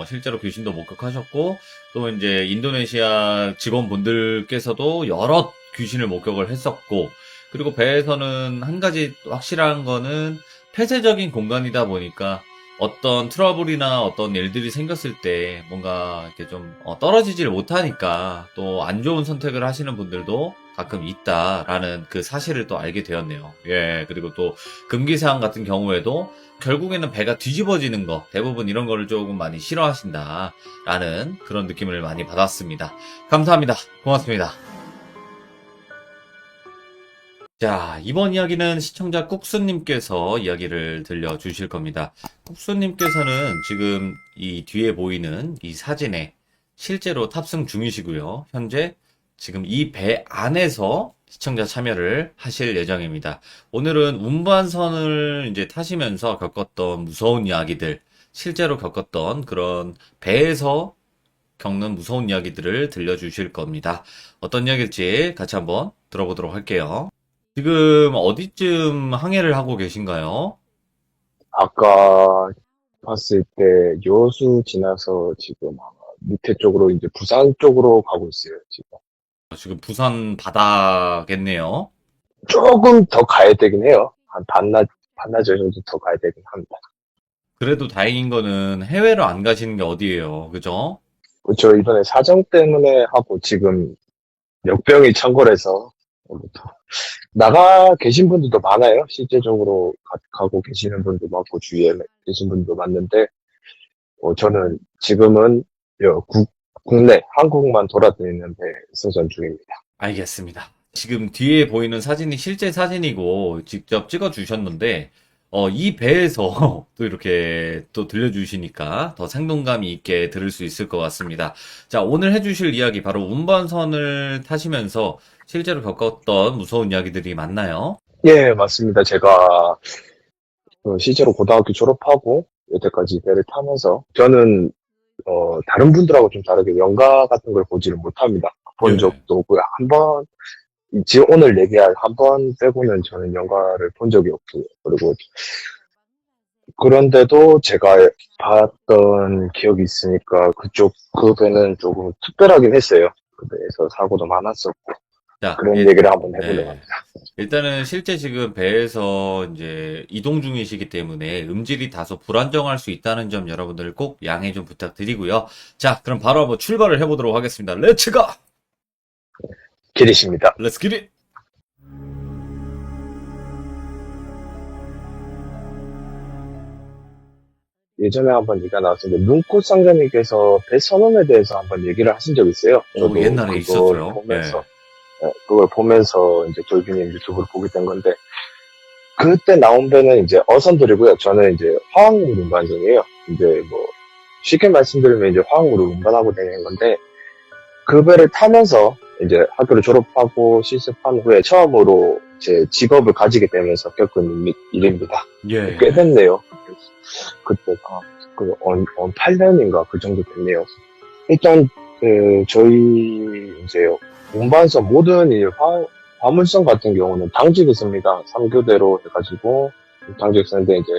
실제로 귀신도 목격하셨고, 또 이제 인도네시아 직원분들께서도 여러 귀신을 목격을 했었고, 그리고 배에서는 한 가지 확실한 거는 폐쇄적인 공간이다 보니까 어떤 트러블이나 어떤 일들이 생겼을 때 뭔가 이렇게 좀 떨어지질 못하니까 또 안 좋은 선택을 하시는 분들도 가끔 있다라는 그 사실을 또 알게 되었네요. 예, 그리고 또 금기사항 같은 경우에도 결국에는 배가 뒤집어지는 거, 대부분 이런 거를 조금 많이 싫어하신다라는 그런 느낌을 많이 받았습니다. 감사합니다. 고맙습니다. 자, 이번 이야기는 시청자 꾹수님께서 이야기를 들려주실 겁니다. 꾹수님께서는 지금 이 뒤에 보이는 이 사진에 실제로 탑승 중이시고요. 현재 지금 이 배 안에서 시청자 참여를 하실 예정입니다. 오늘은 운반선을 이제 타시면서 겪었던 무서운 이야기들, 실제로 겪었던 그런 배에서 겪는 무서운 이야기들을 들려주실 겁니다. 어떤 이야기일지 같이 한번 들어보도록 할게요. 지금 어디쯤 항해를 하고 계신가요? 아까 봤을 때 여수 지나서 지금 아마 밑에 쪽으로 이제 부산 쪽으로 가고 있어요, 지금. 지금 부산 바다겠네요. 조금 더 가야 되긴 해요. 한 반나절 정도 더 가야 되긴 합니다. 그래도 다행인 거는 해외로 안 가시는 게 어디예요, 그죠? 저 이번에 사정 때문에 하고 지금 역병이 창궐해서 또 나가 계신 분들도 많아요. 실제적으로 가고 계시는 분도 많고 주위에 계신 분도 많은데 저는 지금은 국내 한국만 돌아다니는 데 서전 중입니다. 알겠습니다. 지금 뒤에 보이는 사진이 실제 사진이고 직접 찍어 주셨는데, 이 배에서 또 이렇게 또 들려주시니까 더 생동감이 있게 들을 수 있을 것 같습니다. 자, 오늘 해주실 이야기 바로 운반선을 타시면서 실제로 겪었던 무서운 이야기들이 많나요? 예, 맞습니다. 제가 실제로 고등학교 졸업하고 여태까지 배를 타면서 저는 다른 분들하고 좀 다르게 연가 같은 걸 보지를 못합니다. 본 예. 적도 없고요. 한 번, 지금 오늘 얘기할 한 번 빼고는 저는 연가를 본 적이 없고요. 그리고 그런데도 제가 봤던 기억이 있으니까 그 배는 조금 특별하긴 했어요. 그 배에서 사고도 많았었고 자, 그런 얘기를 한번 해보려고 네. 합니다. 일단은 실제 지금 배에서 이제 이동 중이시기 때문에 음질이 다소 불안정할 수 있다는 점 여러분들 꼭 양해 좀 부탁드리고요. 자, 그럼 바로 한번 출발을 해보도록 하겠습니다. 렛츠 고! 기리십니다. 렛츠 기릿! 예전에 한번 얘기가 나왔었는데 눈꽃 상자님께서 배 선언에 대해서 한번 얘기를 하신 적이 있어요. 오, 옛날에 그걸 있었어요. 보면서 그걸 보면서 이제 돌비님 유튜브를 보게 된 건데 그때 나온 배는 이제 어선들이고요. 저는 이제 화학물 운반선이에요. 이제 뭐 쉽게 말씀드리면 이제 화학물을 운반하고 다니는 건데 그 배를 타면서 이제 학교를 졸업하고 실습한 후에 처음으로 제 직업을 가지게 되면서 겪은 일입니다. 예. 꽤 됐네요. 그때가 8년인가 그 정도 됐네요. 일단 저희 이제 운반선 모든 이 화물선 같은 경우는 당직이 있습니다. 3교대로 해가지고 당직 쓰는데 이제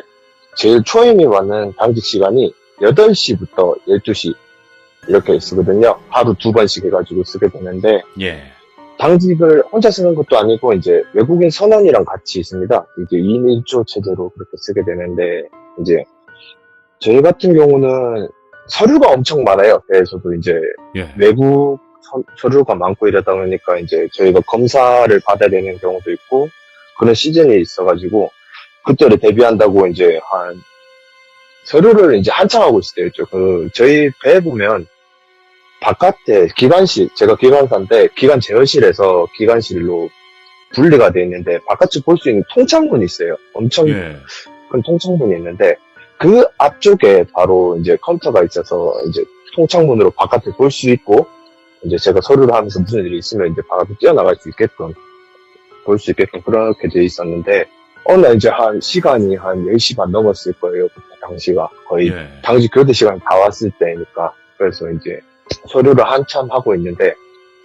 제일 초임이 맞는 당직 시간이 8시부터 12시 이렇게 쓰거든요. 하루 2번씩 해가지고 쓰게 되는데 예. 당직을 혼자 쓰는 것도 아니고 이제 외국인 선원이랑 같이 있습니다. 이제 2인 1조 체제로 그렇게 쓰게 되는데 이제 저희 같은 경우는 서류가 엄청 많아요. 배에서도 이제 예. 외국 서류가 많고 이러다 보니까 이제 저희가 검사를 받아야 되는 경우도 있고 그런 시즌이 있어가지고 그때를 대비한다고 이제 서류를 이제 한참 하고 있을 때였죠. 저희 배에 보면 바깥에 기관실, 제가 기관사인데 기관 제어실에서 기관실로 분리가 되어 있는데 바깥을 볼 수 있는 통창문이 있어요. 엄청 예. 큰 통창문이 있는데 그 앞쪽에 바로 이제 컴퓨터가 있어서 이제 통창문으로 바깥을 볼 수 있고 이제 제가 서류를 하면서 무슨 일이 있으면 이제 바깥으로 뛰어나갈 수 있게끔 볼 수 있게끔 그렇게 돼 있었는데 어느 날 이제 시간이 한 10시 반 넘었을 거예요. 그때 당시가 거의 예. 당시 교대 시간이 다 왔을 때니까 그래서 이제 서류를 한참 하고 있는데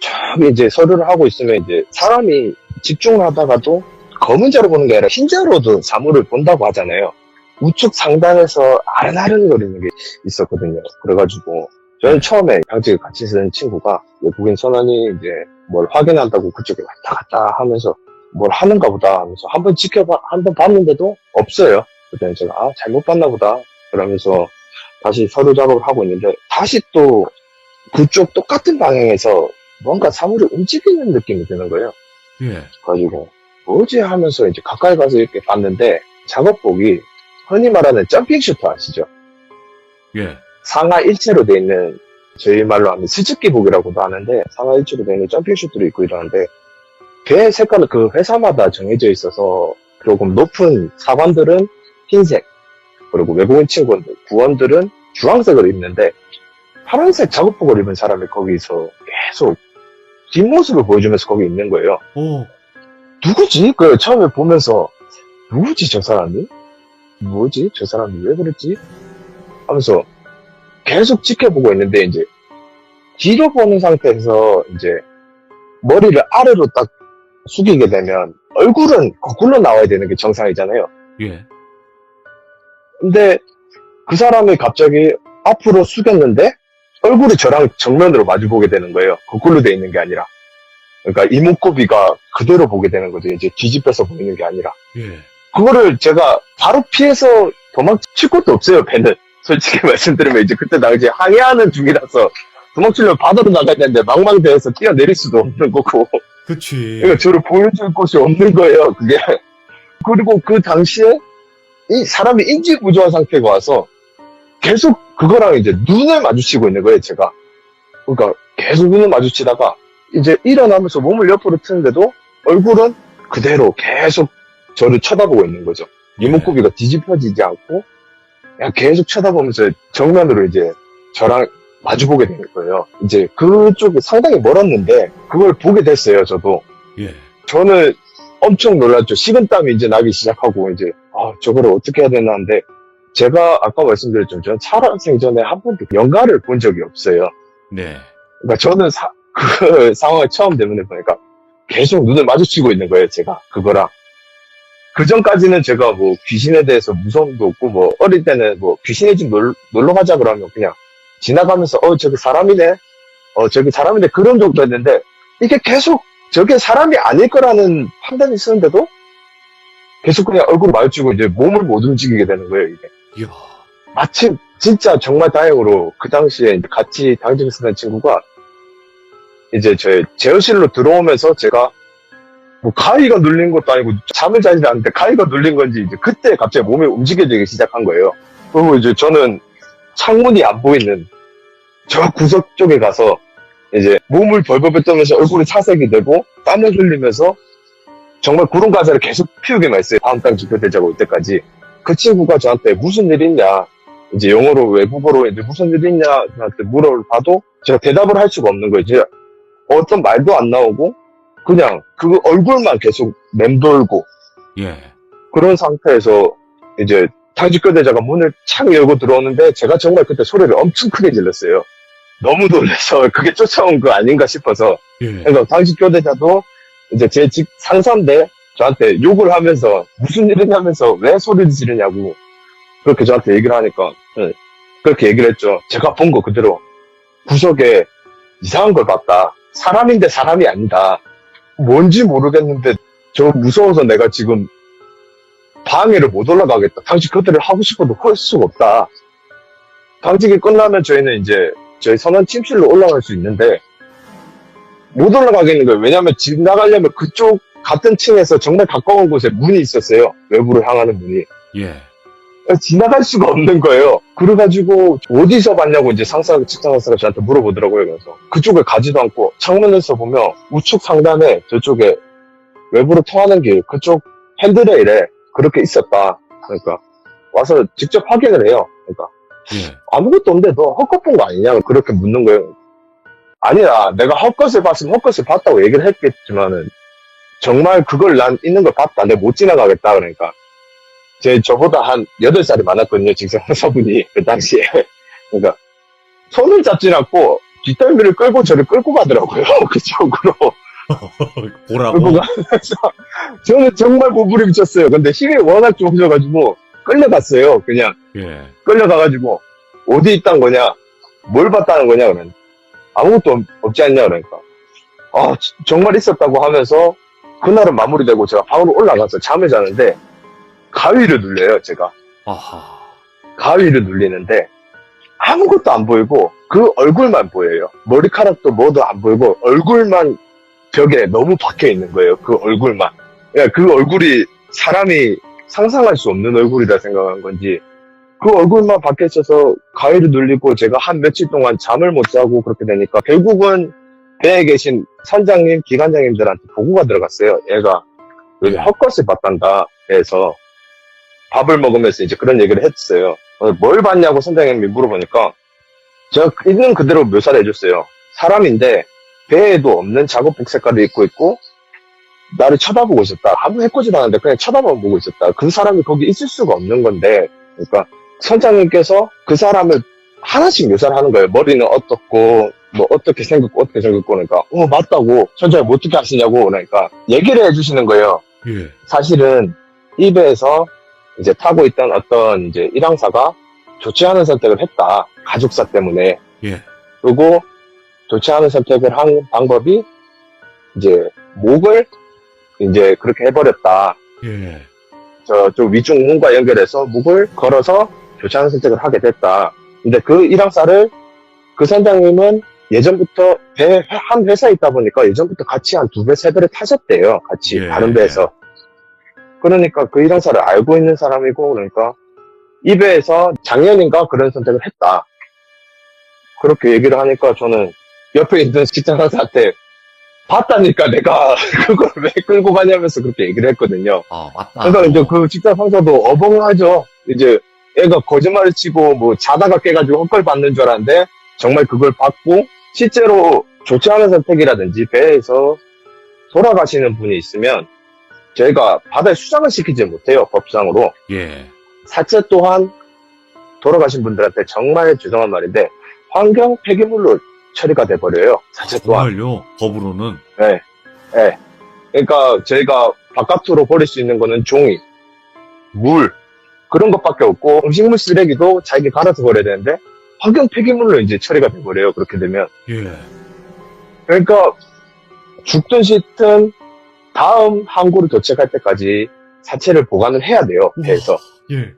저기 이제 서류를 하고 있으면 이제 사람이 집중을 하다가도 검은 자로 보는 게 아니라 흰 자로도 사물을 본다고 하잖아요. 우측 상단에서 아른아른거리는 게 있었거든요. 그래가지고 저는 처음에 당직을 같이 쓰는 친구가 외국인 선원이 이제 뭘 확인한다고 그쪽에 왔다 갔다 하면서 뭘 하는가 보다 하면서 한번 한번 봤는데도 없어요. 그때는 제가 잘못 봤나 보다 그러면서 다시 서류 작업을 하고 있는데 다시 또 그쪽 똑같은 방향에서 뭔가 사물이 움직이는 느낌이 드는 거예요. 예. 가지고 뭐지 하면서 이제 가까이 가서 이렇게 봤는데 작업복이 흔히 말하는 점핑 슈터 아시죠? 예. 상하 일체로 돼 있는 저희 말로 하면 스즈키복이라고도 하는데 상하 일체로 돼 있는 점핑 슈트를 입고 이러는데 걔 색깔은 그 회사마다 정해져 있어서 조금 높은 사관들은 흰색 그리고 외국인 친구들 구원들은 주황색을 입는데 파란색 작업복을 입은 사람이 거기서 계속 뒷모습을 보여주면서 거기 있는 거예요. 오. 누구지? 그 처음에 보면서 누구지 저 사람이? 뭐지? 저 사람이 왜 그랬지? 하면서 계속 지켜보고 있는데 이제 뒤로 보는 상태에서 이제 머리를 아래로 딱 숙이게 되면 얼굴은 거꾸로 나와야 되는 게 정상이잖아요. 예. 근데 그 사람이 갑자기 앞으로 숙였는데 얼굴이 저랑 정면으로 마주보게 되는 거예요. 거꾸로 돼 있는 게 아니라. 그러니까 이목구비가 그대로 보게 되는 거죠. 이제 뒤집혀서 보이는 게 아니라. 예. 그거를 제가 바로 피해서 도망칠 것도 없어요, 배는. 솔직히 말씀드리면 이제 그때 당시에 항해하는 중이라서 도망치려면 바다로 나가야 되는데 망망대해서 뛰어내릴 수도 없는 거고. 그치. 그러니까 저를 보여줄 곳이 없는 거예요, 그게. 그리고 그 당시에 이 사람이 인지부조한 상태가 와서 계속 그거랑 이제 눈을 마주치고 있는 거예요, 제가. 그러니까 계속 눈을 마주치다가 이제 일어나면서 몸을 옆으로 트는데도 얼굴은 그대로 계속 저를 쳐다보고 있는 거죠. 이목구비가 뒤집혀지지 않고 그냥 계속 쳐다보면서 정면으로 이제 저랑 마주보게 되는 거예요. 이제 그쪽이 상당히 멀었는데 그걸 보게 됐어요, 저도. 예. 저는 엄청 놀랐죠. 식은땀이 이제 나기 시작하고 이제 저거를 어떻게 해야 되나 하는데 제가 아까 말씀드렸죠. 저는 살아생전에 한 번도 연가를 본 적이 없어요. 네. 그러니까 저는 그 상황을 처음 때문에 보니까 계속 눈을 마주치고 있는 거예요, 제가. 그거랑. 그 전까지는 제가 뭐 귀신에 대해서 무서움도 없고 뭐 어릴 때는 뭐 귀신의 집 놀러 가자 그러면 그냥 지나가면서 저기 사람이네. 저기 사람인데 그런 정도였는데 이게 계속 저게 사람이 아닐 거라는 판단이 있었는데도 계속 그냥 얼굴 마주치고 이제 몸을 못 움직이게 되는 거예요, 이게. 이야. 마침 진짜 정말 다행으로 그 당시에 같이 당직을 쓰던 친구가 이제 저희 제어실로 들어오면서 제가 뭐 가위가 눌린 것도 아니고 잠을 자지 않는데 가위가 눌린 건지 이제 그때 갑자기 몸이 움직여지기 시작한 거예요. 그리고 이제 저는 창문이 안 보이는 저 구석 쪽에 가서 이제 몸을 벌벌벌 떨면서 얼굴이 차색이 되고 땀을 흘리면서 정말 구름 가사를 계속 피우기만 했어요. 다음 달 지표대자가 올 때까지. 그 친구가 저한테 무슨 일 있냐, 이제 영어로 외국어로 이제 무슨 일 있냐 저한테 물어봐도 제가 대답을 할 수가 없는 거예요. 이제 어떤 말도 안 나오고 그냥 그 얼굴만 계속 맴돌고 예. 그런 상태에서 이제 당직교대자가 문을 착 열고 들어오는데 제가 정말 그때 소리를 엄청 크게 질렀어요. 너무 놀라서 그게 쫓아온 거 아닌가 싶어서. 예. 그래서 당직교대자도 이제 제 집 상사인데 저한테 욕을 하면서 무슨 일을 하면서 왜 소리를 지르냐고 그렇게 저한테 얘기를 하니까 그렇게 얘기를 했죠. 제가 본 거 그대로 구석에 이상한 걸 봤다. 사람인데 사람이 아니다. 뭔지 모르겠는데 저 무서워서 내가 지금 방해를 못 올라가겠다. 당직 그들을 하고 싶어도 할 수가 없다. 당직이 끝나면 저희는 이제 저희 선원 침실로 올라갈 수 있는데 못 올라가겠는 거예요. 왜냐면 지나가려면 그쪽 같은 층에서 정말 가까운 곳에 문이 있었어요. 외부를 향하는 문이. 예. 지나갈 수가 없는 거예요. 그래가지고 어디서 봤냐고 이제 직장 상사가 저한테 물어보더라고요. 그래서 그쪽을 가지도 않고 창문에서 보면 우측 상단에 저쪽에 외부로 통하는 길 그쪽 핸드레일에 그렇게 있었다. 그러니까 와서 직접 확인을 해요. 그러니까 예. 아무것도 없는데 너 헛것 본 거 아니냐 그렇게 묻는 거예요. 아니야, 내가 헛것을 봤으면 헛것을 봤다고 얘기를 했겠지만은 정말 그걸 난 있는 걸 봤다. 내가 못 지나가겠다. 그러니까 저보다 한 8살이 많았거든요. 직장사분이 그 당시에. 그러니까 손을 잡지 않고 뒷덜미를 끌고 저를 끌고 가더라고요. 그쪽으로. 보라고. 끌고 가면서 저는 정말 고부리 미쳤어요. 근데 힘이 워낙 좋으셔가지고 끌려갔어요. 그냥 예. 끌려가가지고 어디 있단 거냐, 뭘 봤다는 거냐 그러면 아무것도 없지 않냐 그러니까 정말 있었다고 하면서 그날은 마무리되고 제가 방으로 올라가서 잠을 자는데 가위를 눌려요. 제가 아하. 가위를 눌리는데 아무것도 안 보이고 그 얼굴만 보여요. 머리카락도 뭐도 안 보이고 얼굴만 벽에 너무 박혀 있는 거예요. 그 얼굴만. 그러니까 그 얼굴이 사람이 상상할 수 없는 얼굴이라 생각한 건지 그 얼굴만 박혀 있어서 가위를 눌리고 제가 한 며칠 동안 잠을 못 자고 그렇게 되니까 결국은 배에 계신 선장님, 기관장님들한테 보고가 들어갔어요. 얘가 요즘 헛것을 봤단다 해서 밥을 먹으면서 이제 그런 얘기를 했어요. 뭘 봤냐고 선장님이 물어보니까 제가 있는 그대로 묘사를 해줬어요. 사람인데 배에도 없는 작업복 색깔을 입고 있고 나를 쳐다보고 있었다. 아무 해코지도 않았는데 그냥 쳐다만 보고 있었다. 그 사람이 거기 있을 수가 없는 건데 그러니까 선장님께서 그 사람을 하나씩 묘사를 하는 거예요. 머리는 어떻고 뭐 어떻게 생겼고 그러니까 맞다고 선장님 어떻게 아시냐고 그러니까 얘기를 해주시는 거예요. 예. 사실은 이 배에서 이제 타고 있던 어떤 이제 일항사가 좋지 않은 선택을 했다. 가족사 때문에. 예. 그리고 좋지 않은 선택을 한 방법이 이제 목을 이제 그렇게 해버렸다. 예. 좀 위쪽 문과 연결해서 목을 걸어서 좋지 않은 선택을 하게 됐다. 근데 그 일항사를 그 선장님은 예전부터 한 회사에 있다 보니까 예전부터 같이 한 2배, 3배를 타셨대요. 같이 예. 다른 배에서. 그러니까 그 일항사를 알고 있는 사람이고 그러니까 이 배에서 작년인가 그런 선택을 했다. 그렇게 얘기를 하니까 저는 옆에 있는 직장 상사한테 봤다니까 내가 그걸 왜 끌고 가냐면서 그렇게 얘기를 했거든요. 아, 맞다. 그래서 이제 그 직장 상사도 어벙하죠. 이제 애가 거짓말을 치고 뭐 자다가 깨가지고 헛걸 받는 줄 알았는데 정말 그걸 받고 실제로 좋지 않은 선택이라든지 배에서 돌아가시는 분이 있으면 저희가 바다에 수장을 시키지 못해요. 법상으로. 예. 사체 또한 돌아가신 분들한테 정말 죄송한 말인데 환경 폐기물로 처리가 돼버려요. 사체 또한. 정말요? 법으로는? 네. 네. 그러니까 저희가 바깥으로 버릴 수 있는 거는 종이, 물 그런 것밖에 없고 음식물 쓰레기도 자기 갈아서 버려야 되는데 환경 폐기물로 이제 처리가 돼버려요. 그렇게 되면. 예. 그러니까 죽든 씻든 다음 항구를 도착할 때까지 사체를 보관을 해야 돼요. 배에서. 예.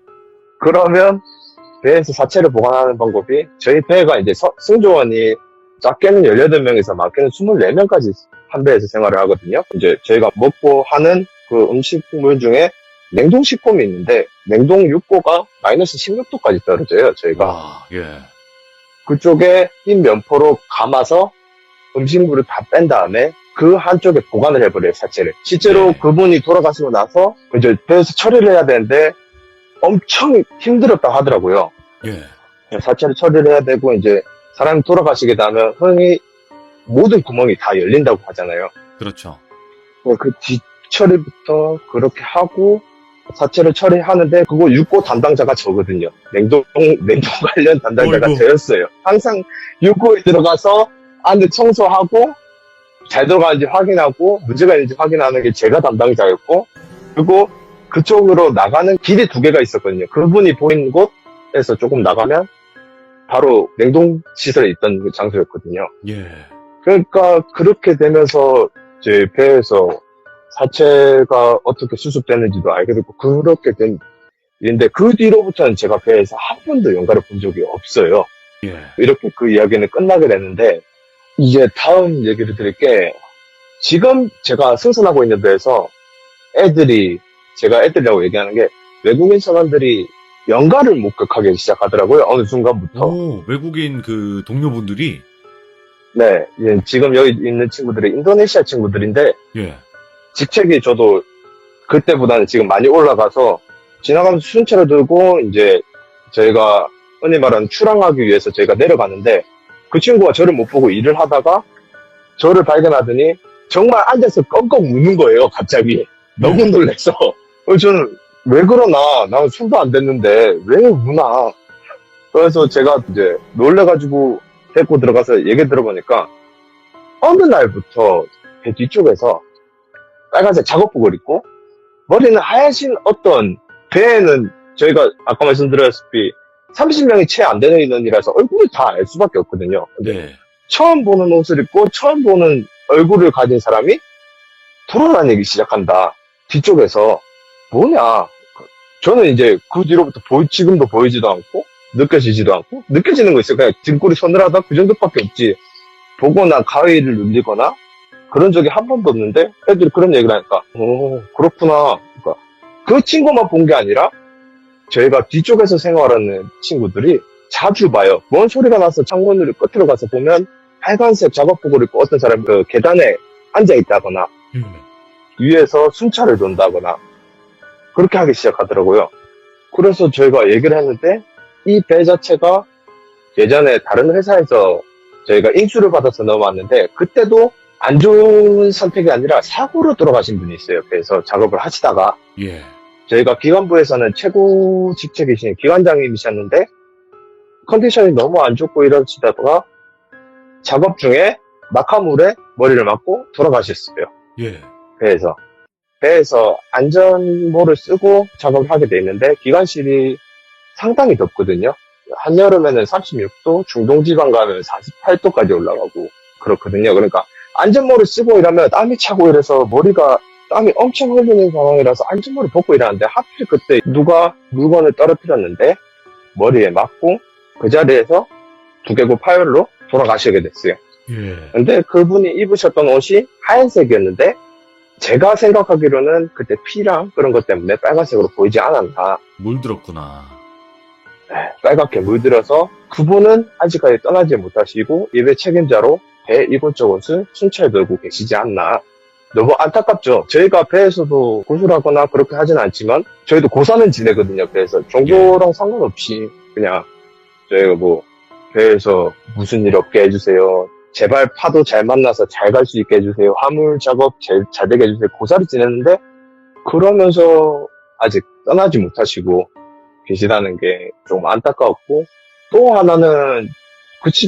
그러면 배에서 사체를 보관하는 방법이 저희 배가 이제 승조원이 작게는 18명에서 많게는 24명까지 한 배에서 생활을 하거든요. 이제 저희가 먹고 하는 그 음식물 중에 냉동식품이 있는데 냉동 육고가 마이너스 16도까지 떨어져요. 저희가. 와, 예. 그쪽에 흰 면포로 감아서 음식물을 다 뺀 다음에 그 한쪽에 보관을 해버려요. 사체를. 실제로 네. 그분이 돌아가시고 나서 이제 배에서 처리를 해야 되는데 엄청 힘들었다 하더라고요. 예. 사체를 처리를 해야 되고 이제 사람이 돌아가시게 되면 흔히 모든 구멍이 다 열린다고 하잖아요. 그렇죠. 그 뒷처리부터 그렇게 하고 사체를 처리하는데 그거 육고 담당자가 저거든요. 냉동 관련 담당자가 어이구. 저였어요. 항상 육고에 들어가서 안에 청소하고 잘 들어가는지 확인하고 문제가 있는지 확인하는 게 제가 담당자였고 그리고 그쪽으로 나가는 길이 2개가 있었거든요. 그분이 보이는 곳에서 조금 나가면 바로 냉동시설에 있던 그 장소였거든요. 예. 그러니까 그렇게 되면서 제 배에서 사체가 어떻게 수습되는지도 알게 됐고 그렇게 된 일인데 그 뒤로부터는 제가 배에서 한 번도 연가를 본 적이 없어요. 예. 이렇게 그 이야기는 끝나게 됐는데 이제 다음 얘기를 드릴게 지금 제가 승선하고 있는 배에서 제가 애들이라고 얘기하는 게 외국인 선원들이 연가를 목격하기 시작하더라고요. 어느 순간부터. 오, 외국인 그 동료분들이? 네, 예, 지금 여기 있는 친구들이 인도네시아 친구들인데 예. 직책이 저도 그때보다는 지금 많이 올라가서 지나가면서 순찰을 들고 이제 저희가 흔히 말하는 출항하기 위해서 저희가 내려가는데 그 친구가 저를 못 보고 일을 하다가 저를 발견하더니 정말 앉아서 껌껌 우는 거예요. 갑자기. 너무 놀라서. 저는 왜 그러나? 난 술도 안 됐는데 왜 우나? 그래서 제가 이제 놀래가지고 데리고 들어가서 얘기 들어보니까 어느 날부터 배 뒤쪽에서 빨간색 작업복을 입고 머리는 하얀신 어떤 배에는 저희가 아까 말씀드렸다시피 30명이 채 안 되는 인원이라서 얼굴을 다 알 수밖에 없거든요. 근데 네. 처음 보는 옷을 입고 처음 보는 얼굴을 가진 사람이 돌아다니기 시작한다. 뒤쪽에서 뭐냐? 저는 이제 그 뒤로부터 지금도 보이지도 않고 느껴지지도 않고 느껴지는 거 있어요. 그냥 등골이 서늘하다 그 정도밖에 없지. 보고 난 가위를 눌리거나 그런 적이 한 번도 없는데 애들이 그런 얘기를 하니까 그렇구나. 그러니까 그 친구만 본 게 아니라 저희가 뒤쪽에서 생활하는 친구들이 자주 봐요. 뭔 소리가 나서 창문을 끝으로 가서 보면 빨간색 작업복을 입고 어떤 사람이 그 계단에 앉아 있다거나 위에서 순찰을 돈다거나 그렇게 하기 시작하더라고요. 그래서 저희가 얘기를 했는데 이 배 자체가 예전에 다른 회사에서 저희가 인수를 받아서 넘어왔는데 그때도 안 좋은 선택이 아니라 사고로 돌아가신 분이 있어요. 배에서 작업을 하시다가 예. 저희가 기관부에서는 최고 직책이신 기관장님이셨는데 컨디션이 너무 안 좋고 이러시다가 작업 중에 낙하물에 머리를 맞고 돌아가셨어요. 예. 배에서 안전모를 쓰고 작업을 하게 돼 있는데 기관실이 상당히 덥거든요. 한여름에는 36도, 중동지방 가면 48도까지 올라가고 그렇거든요. 그러니까 안전모를 쓰고 이러면 땀이 차고 이래서 머리가 땀이 엄청 흘리는 상황이라서 안전모를 벗고 일하는데 하필 그때 누가 물건을 떨어뜨렸는데 머리에 맞고 그 자리에서 두개골 파열로 돌아가시게 됐어요. 예. 근데 그분이 입으셨던 옷이 하얀색이었는데 제가 생각하기로는 그때 피랑 그런 것 때문에 빨간색으로 보이지 않았나. 물들었구나. 빨갛게 물들어서 그분은 아직까지 떠나지 못하시고 예배 책임자로 배 이곳저곳을 순찰되고 계시지 않나. 너무 안타깝죠. 저희가 배에서도 고술하거나 그렇게 하진 않지만 저희도 고사는 지내거든요. 배에서 종교랑 상관없이 그냥 저희가 뭐 배에서 무슨 일 없게 해주세요. 제발 파도 잘 만나서 잘 갈 수 있게 해주세요. 화물 작업 잘 되게 해주세요. 고사를 지냈는데 그러면서 아직 떠나지 못하시고 계시다는 게 좀 안타까웠고 또 하나는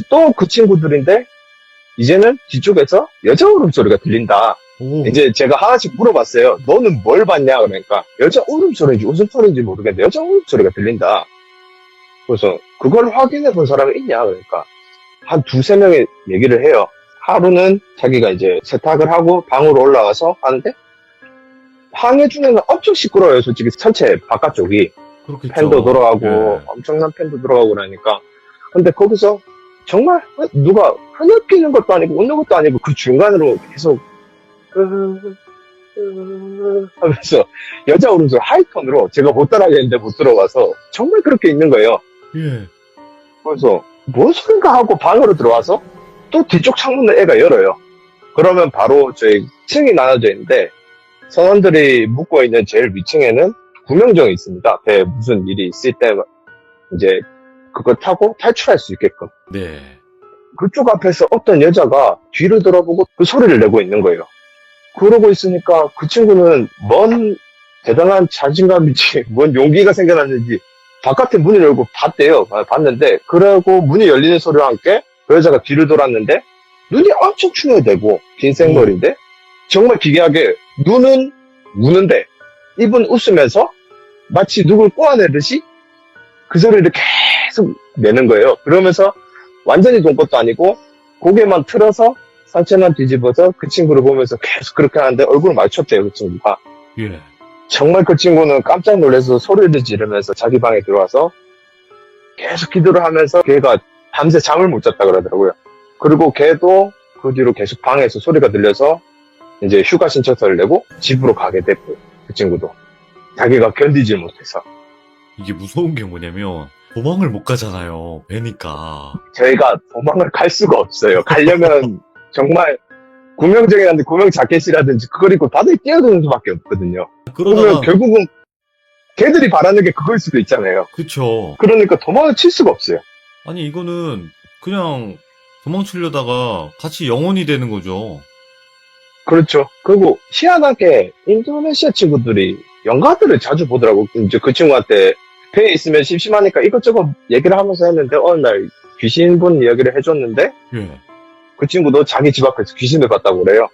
또 그 친구들인데 이제는 뒤쪽에서 여자 울음소리가 들린다. 오. 이제 제가 하나씩 물어봤어요. 너는 뭘 봤냐? 그러니까 여자 울음소리인지 웃음소리인지 모르겠는데 여자 울음소리가 들린다. 그래서 그걸 확인해 본 사람이 있냐? 그러니까 한 두세 명의 얘기를 해요. 하루는 자기가 이제 세탁을 하고 방으로 올라가서 하는데 방에 중에는 엄청 시끄러워요. 솔직히 전체 바깥쪽이. 그렇겠죠. 팬도 돌아가고 예. 엄청난 팬도 돌아가고 그러니까 근데 거기서 정말 누가 흐느끼는 것도 아니고 웃는 것도 아니고 그 중간으로 계속 하면서 여자 울음소리 하이톤으로 제가 못 따라가겠는데 못 들어가서 정말 그렇게 있는 거예요. 예. 그래서 뭔 소린가 하고 방으로 들어와서 또 뒤쪽 창문을 애가 열어요. 그러면 바로 저희 층이 나눠져 있는데 선원들이 묵고 있는 제일 위층에는 구명정이 있습니다. 배에 무슨 일이 있을 때 이제 그걸 타고 탈출할 수 있게끔. 네. 그쪽 앞에서 어떤 여자가 뒤를 돌아보고 그 소리를 내고 있는 거예요. 그러고 있으니까 그 친구는 뭔 대단한 자신감인지 뭔 용기가 생겨났는지 바깥에 문을 열고 봤대요. 봤는데 그러고 문이 열리는 소리와 함께 그 여자가 뒤를 돌았는데 눈이 엄청 충혈되고 긴 생머리인데 정말 기괴하게 눈은 우는데 입은 웃으면서 마치 누굴 꼬아내듯이 그 소리를 계속 내는 거예요. 그러면서 완전히 돈 것도 아니고 고개만 틀어서 상체만 뒤집어서 그 친구를 보면서 계속 그렇게 하는데 얼굴을 마주쳤대요. 그 친구가. 예. 정말 그 친구는 깜짝 놀라서 소리를 지르면서 자기 방에 들어와서 계속 기도를 하면서 걔가 밤새 잠을 못 잤다 그러더라고요. 그리고 걔도 그 뒤로 계속 방에서 소리가 들려서 이제 휴가 신청서를 내고 집으로 가게 됐고 그 친구도 자기가 견디질 못해서 이게 무서운 게 뭐냐면 도망을 못 가잖아요. 배니까. 저희가 도망을 갈 수가 없어요. 가려면 정말 구명정이라든지 구명 자켓이라든지 그걸 입고 바다에 뛰어드는 수밖에 없거든요. 그러면 그러다가 결국은 걔들이 바라는 게 그걸 수도 있잖아요. 그쵸. 그러니까 도망을 칠 수가 없어요. 아니 이거는 그냥 도망치려다가 같이 영혼이 되는 거죠. 그렇죠. 그리고 희한하게 인도네시아 친구들이 영화들을 자주 보더라고. 이제 그 친구한테 배에 있으면 심심하니까 이것저것 얘기를 하면서 했는데 어느 날 귀신 본 이야기를 해줬는데 예. 그 친구도 자기 집 앞에서 귀신을 봤다고 그래요.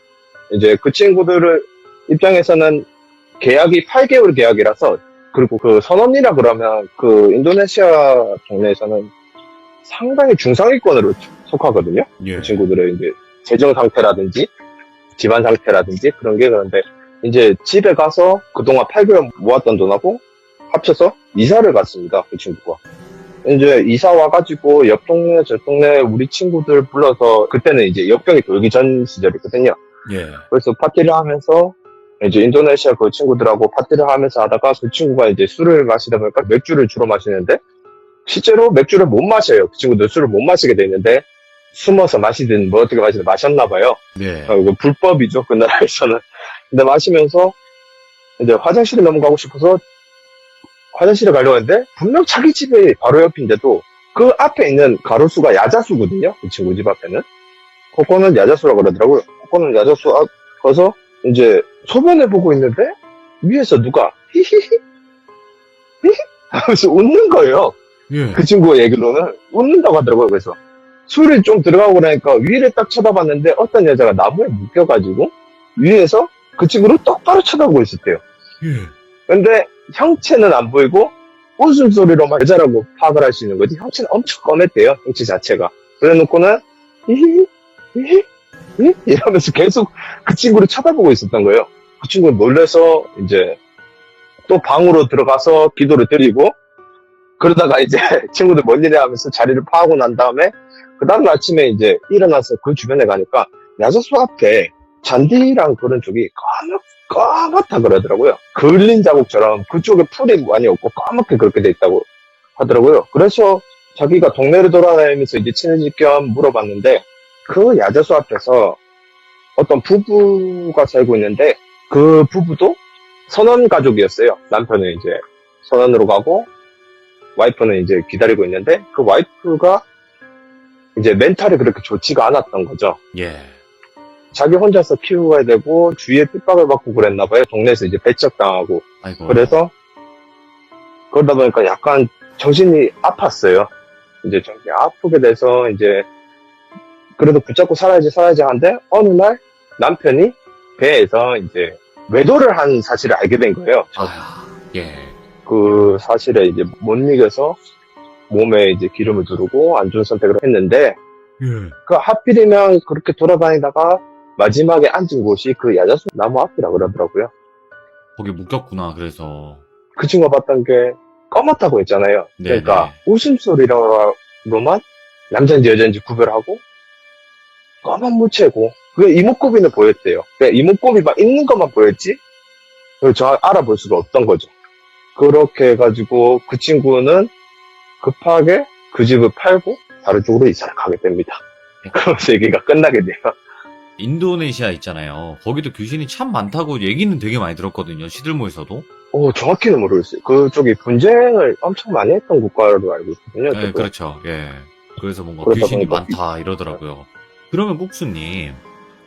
이제 그 친구들 입장에서는 계약이 8개월 계약이라서 그리고 그 선원이라 그러면 그 인도네시아 동네에서는 상당히 중상위권으로 속하거든요. 예. 그 친구들의 이제 재정 상태라든지 집안 상태라든지 그런 게 그런데 이제 집에 가서 그동안 8개월 모았던 돈하고 합쳐서 이사를 갔습니다. 그 친구가. 이제 이사 와가지고 옆 동네 저 동네 우리 친구들 불러서 그때는 이제 역병이 돌기 전 시절이거든요. 예. 그래서 파티를 하면서 이제 인도네시아 그 친구들하고 파티를 하면서 하다가 그 친구가 이제 술을 마시다 보니까 맥주를 주로 마시는데 실제로 맥주를 못 마셔요. 그 친구들 술을 못 마시게 돼 있는데 숨어서 마시든 뭐 어떻게 마시든 마셨나 봐요. 네. 이거 불법이죠, 그 나라에서는. 근데 마시면서 이제 화장실에 넘어가고 싶어서 화장실에 가려고 했는데 분명 자기 집에 바로 옆인데도 그 앞에 있는 가로수가 야자수거든요. 그 친구 집 앞에는. 그거는 야자수라고 그러더라고요. 그거는 야자수 가서 이제 소변을 보고 있는데 위에서 누가 히히히 히히 하면서 웃는 거예요. 예. 그 친구 얘기로는 웃는다고 하더라고요. 그래서 술이 좀 들어가고 나니까 위를 딱 쳐다봤는데 어떤 여자가 나무에 묶여가지고 위에서 그 친구를 똑바로 쳐다보고 있었대요. 예. 근데 형체는 안 보이고 웃음소리로만 여자라고 파악을 할 수 있는 거지. 형체는 엄청 검했대요. 형체 자체가. 그래 놓고는 히히 히히 히히 이러면서 계속 그 친구를 쳐다보고 있었던 거예요. 그 친구는 놀라서 이제 또 방으로 들어가서 기도를 드리고 그러다가 이제 친구들 뭔 일이야 하면서 자리를 파하고 난 다음에 그 다음날 아침에 이제 일어나서 그 주변에 가니까 야자수 앞에 잔디랑 그런 쪽이 까맣다 그러더라고요. 그을린 자국처럼 그쪽에 풀이 많이 없고 까맣게 그렇게 돼 있다고 하더라고요. 그래서 자기가 동네를 돌아다니면서 이제 친해질 겸 물어봤는데 그 야자수 앞에서 어떤 부부가 살고 있는데 그 부부도 선원 가족이었어요. 남편은 이제 선원으로 가고 와이프는 이제 기다리고 있는데 그 와이프가 이제 멘탈이 그렇게 좋지가 않았던 거죠. 예. 자기 혼자서 키워야 되고 주위에 핍박을 받고 그랬나 봐요. 동네에서 이제 배척당하고. 아이고. 그래서 그러다 보니까 약간 정신이 아팠어요. 이제 정신이 아프게 돼서 이제 그래도 붙잡고 살아야지 하는데 어느 날 남편이 배에서 이제 외도를 한 사실을 알게 된 거예요. 아, 예. 그 사실에 이제 못 이겨서 몸에 이제 기름을 두르고 안 좋은 선택을 했는데 예. 그 하필이면 그렇게 돌아다니다가 마지막에 앉은 곳이 그 야자수 나무 앞이라 그러더라고요. 거기 묶였구나, 그래서. 그 친구가 봤던 게 검었다고 했잖아요. 네네. 그러니까 웃음소리로만 남자인지 여자인지 구별하고 검은 무채고 그게 이목구비는 보였대요. 그러니까 이목구비만 있는 것만 보였지 그걸 정확히 알아볼 수가 없던 거죠. 그렇게 해가지고 그 친구는 급하게 그 집을 팔고 다른 쪽으로 이사를 가게 됩니다. 그러면서 얘기가 끝나게 돼요. 인도네시아 있잖아요. 거기도 귀신이 참 많다고 얘기는 되게 많이 들었거든요. 시들모에서도. 정확히는 모르겠어요. 그쪽이 분쟁을 엄청 많이 했던 국가로 알고 있거든요. 네, 저도. 그렇죠. 예. 그래서 뭔가 그러다 귀신이 보니까 많다 이러더라고요. 그러면 국수님,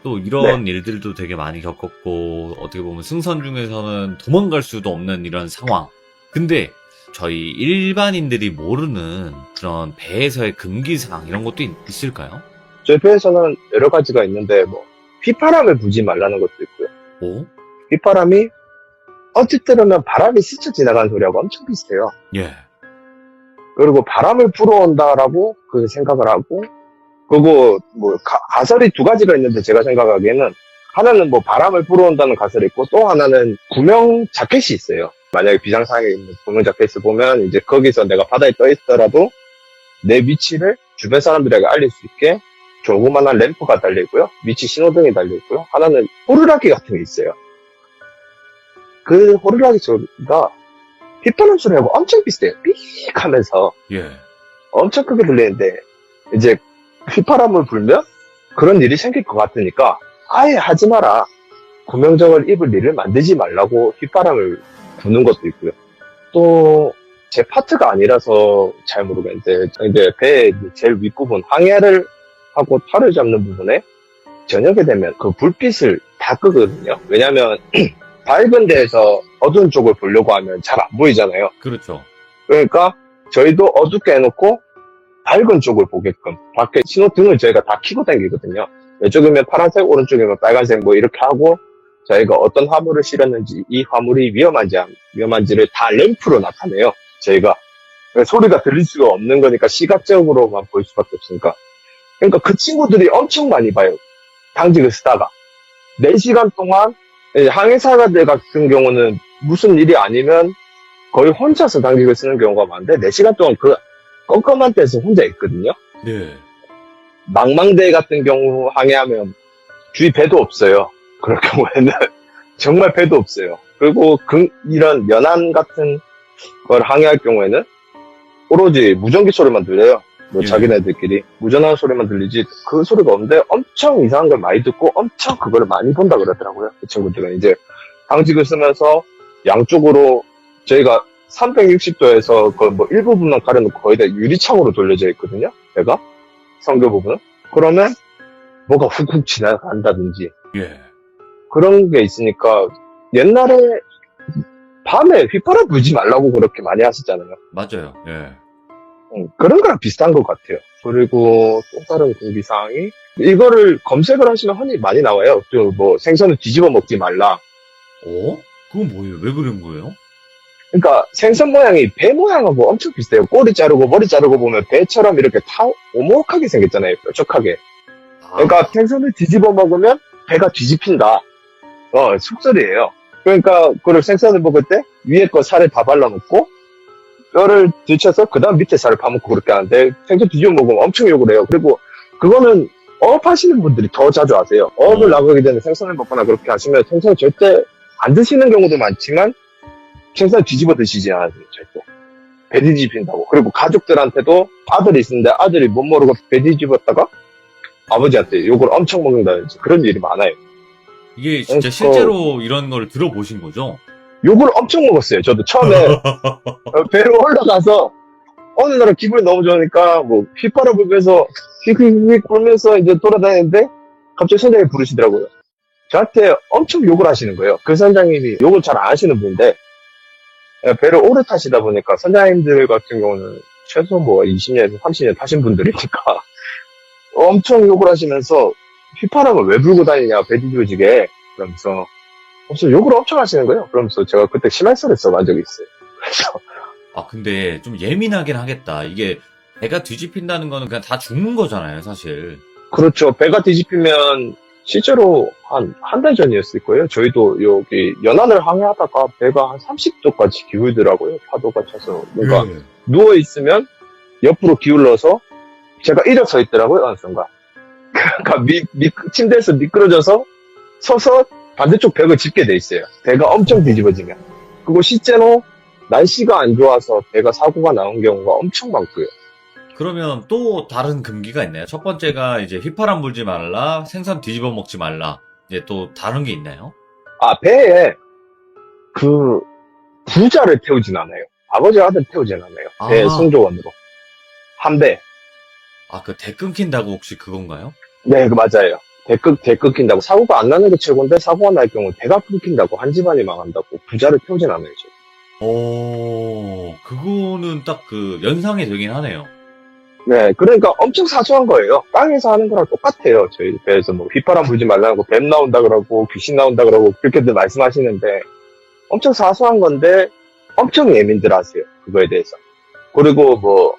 또 이런 일들도 되게 많이 겪었고, 어떻게 보면 승선 중에서는 도망갈 수도 없는 이런 상황. 근데 저희 일반인들이 모르는 그런 배에서의 금기사항 이런 것도 있을까요? 저희 배에서는 여러 가지가 있는데 휘파람을 불지 말라는 것도 있고요. 오? 휘파람이 어찌 들으면 바람이 스쳐 지나가는 소리하고 엄청 비슷해요. 예. 그리고 바람을 불어온다라고 그 생각을 하고 그리고 가설이 두 가지가 있는데 제가 생각하기에는 하나는 바람을 불어온다는 가설이 있고 또 하나는 구명 자켓이 있어요. 만약에 비상상황에 있는 구명 자켓을 보면 이제 거기서 내가 바다에 떠 있더라도 내 위치를 주변 사람들에게 알릴 수 있게 조그만한 램프가 달려있고요. 위치 신호등이 달려있고요. 하나는 호루라기 같은 게 있어요. 그 호루라기 소리가 휘파람 소리하고 엄청 비슷해요. 삑 하면서 예. 엄청 크게 들리는데 이제 휘파람을 불면 그런 일이 생길 것 같으니까 아예 하지 마라. 구명정을 입을 일을 만들지 말라고 휘파람을 부는 것도 있고요. 또 제 파트가 아니라서 잘 모르겠는데 이제 배의 제일 윗부분 항해를 하고 탈을 잡는 부분에 저녁에 되면 그 불빛을 다 끄거든요. 왜냐면 밝은 데에서 어두운 쪽을 보려고 하면 잘 안 보이잖아요. 그렇죠. 그러니까 저희도 어둡게 해놓고 밝은 쪽을 보게끔 밖에 신호등을 저희가 다 켜고 다니거든요. 왼쪽이면 파란색, 오른쪽이면 빨간색 이렇게 하고 저희가 어떤 화물을 실었는지 이 화물이 위험한지를 다 램프로 나타내요. 저희가 소리가 들릴 수가 없는 거니까 시각적으로만 볼 수밖에 없으니까. 그러니까 그 친구들이 엄청 많이 봐요. 당직을 쓰다가 4시간 동안 항해사들 같은 경우는 무슨 일이 아니면 거의 혼자서 당직을 쓰는 경우가 많은데 4시간 동안 그 껌껌한 데서 혼자 있거든요. 네. 망망대해 같은 경우 항해하면 주위 배도 없어요. 그럴 경우에는 정말 배도 없어요. 그리고 이런 연안 같은 걸 항해할 경우에는 오로지 무전기 소리만 들려요. 뭐 예. 자기네들끼리 무전하는 소리만 들리지 그 소리가 없는데 엄청 이상한 걸 많이 듣고 엄청 그걸 많이 본다 그러더라고요. 그 친구들은 이제 방직을 쓰면서 양쪽으로 저희가 360도에서 그 뭐 일부분만 가려놓고 거의 다 유리창으로 돌려져 있거든요. 배가 성교 부분은. 그러면 뭐가 훅훅 지나간다든지 예. 그런 게 있으니까 옛날에 밤에 휘파람 불지 말라고 그렇게 많이 하셨잖아요. 맞아요. 예. 그런 거랑 비슷한 것 같아요. 그리고 또 다른 공비사항이 이거를 검색을 하시면 흔히 많이 나와요. 뭐 생선을 뒤집어 먹지 말라. 어? 그건 뭐예요? 왜 그런 거예요? 그러니까 생선 모양이 배 모양하고 엄청 비슷해요. 꼬리 자르고 머리 자르고 보면 배처럼 이렇게 오목하게 생겼잖아요. 뾰족하게. 그러니까 생선을 뒤집어 먹으면 배가 뒤집힌다. 속설이에요. 그러니까 그걸 생선을 먹을 때 위에 거 살을 다 발라놓고 뼈를 들쳐서 그 다음 밑에 살을 파먹고 그렇게 하는데 생선 뒤집어 먹으면 엄청 욕을 해요. 그리고 그거는 어업하시는 분들이 더 자주 하세요. 어업을 나가기 전에 생선을 먹거나 그렇게 하시면 생선을 절대 안 드시는 경우도 많지만 생선을 뒤집어 드시지 않아요. 절대. 배 뒤집힌다고. 그리고 가족들한테도 아들이 있는데 아들이 못 모르고 배 뒤집었다가 아버지한테 욕을 엄청 먹는다든지 그런 일이 많아요. 이게 진짜 실제로 이런 걸 들어보신 거죠? 욕을 엄청 먹었어요. 저도 처음에 배로 올라가서 어느 날은 기분이 너무 좋으니까 뭐 휘파람 불면서 휙휙휙 불면서 이제 돌아다니는데 갑자기 선장님이 부르시더라고요. 저한테 엄청 욕을 하시는 거예요. 그 선장님이 욕을 잘 안 하시는 분인데 배를 오래 타시다 보니까 선장님들 같은 경우는 최소 뭐 20년, 30년 타신 분들이니까 엄청 욕을 하시면서 휘파람을 왜 불고 다니냐 배 뒤집어지게 그러면서 욕을 엄청 하시는 거예요. 그러면서 제가 그때 심할서를 써본 적이 있어요. 그래서 근데 좀 예민하긴 하겠다. 이게 배가 뒤집힌다는 거는 그냥 다 죽는 거잖아요, 사실. 그렇죠. 배가 뒤집히면 실제로 한 달 전이었을 거예요. 저희도 여기 연안을 항해하다가 배가 한 30도까지 기울더라고요. 파도가 쳐서. 뭔가 누워있으면 옆으로 기울러서 제가 일어서 있더라고요. 어느 순간. 그러니까 침대에서 미끄러져서 서서 반대쪽 벽을 짚게 돼 있어요. 배가 엄청 뒤집어지면. 그리고 실제로 날씨가 안 좋아서 배가 사고가 나온 경우가 엄청 많고요. 그러면 또 다른 금기가 있나요? 첫 번째가 이제 휘파람 불지 말라, 생선 뒤집어 먹지 말라. 이제 또 다른 게 있나요? 배에 부자를 태우진 않아요. 아버지 아들 태우진 않아요. 배 승조원으로. 한 배. 그 대 끊긴다고 혹시 그건가요? 네, 맞아요. 대 끊긴다고. 사고가 안 나는 게 최고인데, 사고가 날 경우 대가 끊긴다고, 한 집안이 망한다고, 부자를 태우진 않아요, 지금. 그거는 딱 연상이 되긴 하네요. 네, 그러니까 엄청 사소한 거예요. 땅에서 하는 거랑 똑같아요. 저희 배에서 뭐, 휘파람 불지 말라는 거, 뱀 나온다 그러고, 귀신 나온다 그러고, 그렇게들 말씀하시는데, 엄청 사소한 건데, 엄청 예민들 하세요. 그거에 대해서. 그리고 뭐,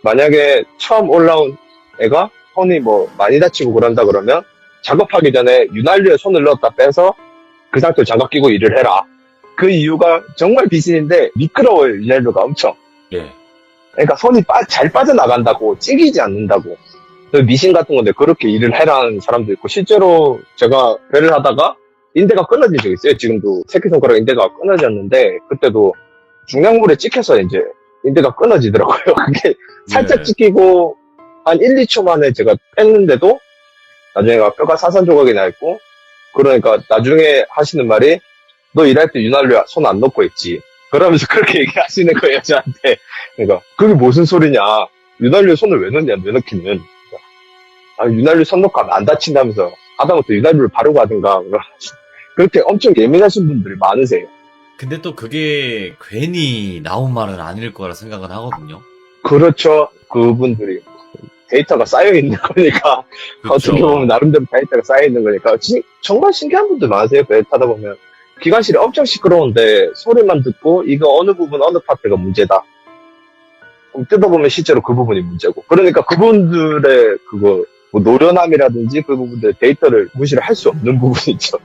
만약에 처음 올라온 애가 손이 뭐 많이 다치고 그런다 그러면 작업하기 전에 윤활유에 손을 넣었다 빼서 그 상태로 장갑 끼고 일을 해라. 그 이유가 정말 비신인데 미끄러워요. 윤활유가 엄청. 예. 그러니까 손이 잘 빠져나간다고 찌기지 않는다고. 미신 같은 건데 그렇게 일을 해라는 사람도 있고 실제로 제가 배를 하다가 인대가 끊어진 적이 있어요. 지금도 새끼손가락 인대가 끊어졌는데 그때도 중량물에 찍혀서 이제 인대가 끊어지더라고요. 그게 살짝 찍히고 한 1, 2초 만에 제가 뺐는데도 나중에 뼈가 사선 조각이 나 있고 그러니까 나중에 하시는 말이 너 일할 때 윤활유 손 안 넣고 했지. 그러면서 그렇게 얘기하시는 거예요, 저한테. 그러니까 그게 무슨 소리냐. 윤활유에 손을 왜 넣냐, 왜 넣기는. 윤활유 손 넣고 하면 안 다친다면서 하다못해 윤활유를 바르고 하든가. 그렇게 엄청 예민하신 분들이 많으세요. 근데 또 그게 괜히 나온 말은 아닐 거라 생각은 하거든요. 그렇죠. 그분들이 데이터가 쌓여있는 거니까 그렇죠. 어떻게 보면 나름대로 데이터가 쌓여있는 거니까 정말 신기한 분들 많으세요. 배 타다 보면 기관실이 엄청 시끄러운데 소리만 듣고 이거 어느 부분 어느 파트가 문제다. 뜯어보면 실제로 그 부분이 문제고 그러니까 그분들의 그거 뭐 노련함이라든지 그 부분들 데이터를 무시를 할 수 없는 부분이죠.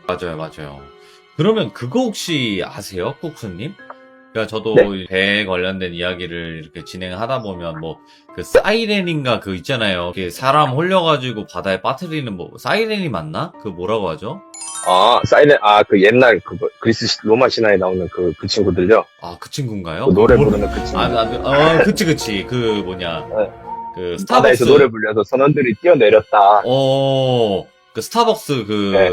맞아요. 그러면 그거 혹시 아세요? 국수님? 그러니까 저도 네? 배 관련된 이야기를 이렇게 진행하다 보면 뭐 그 사이렌인가 그 있잖아요. 이게 사람 홀려가지고 바다에 빠뜨리는 뭐 사이렌이 맞나? 그 뭐라고 하죠? 그 옛날 그거 그리스 로마 신화에 나오는 그 친구들요. 아, 그 친구인가요? 그 노래 그 뭐- 부르는 그 친구. 그치. 그 뭐냐. 네. 그 바다에서 스타벅스. 노래 불려서 선원들이 뛰어내렸다. 그 스타벅스 네.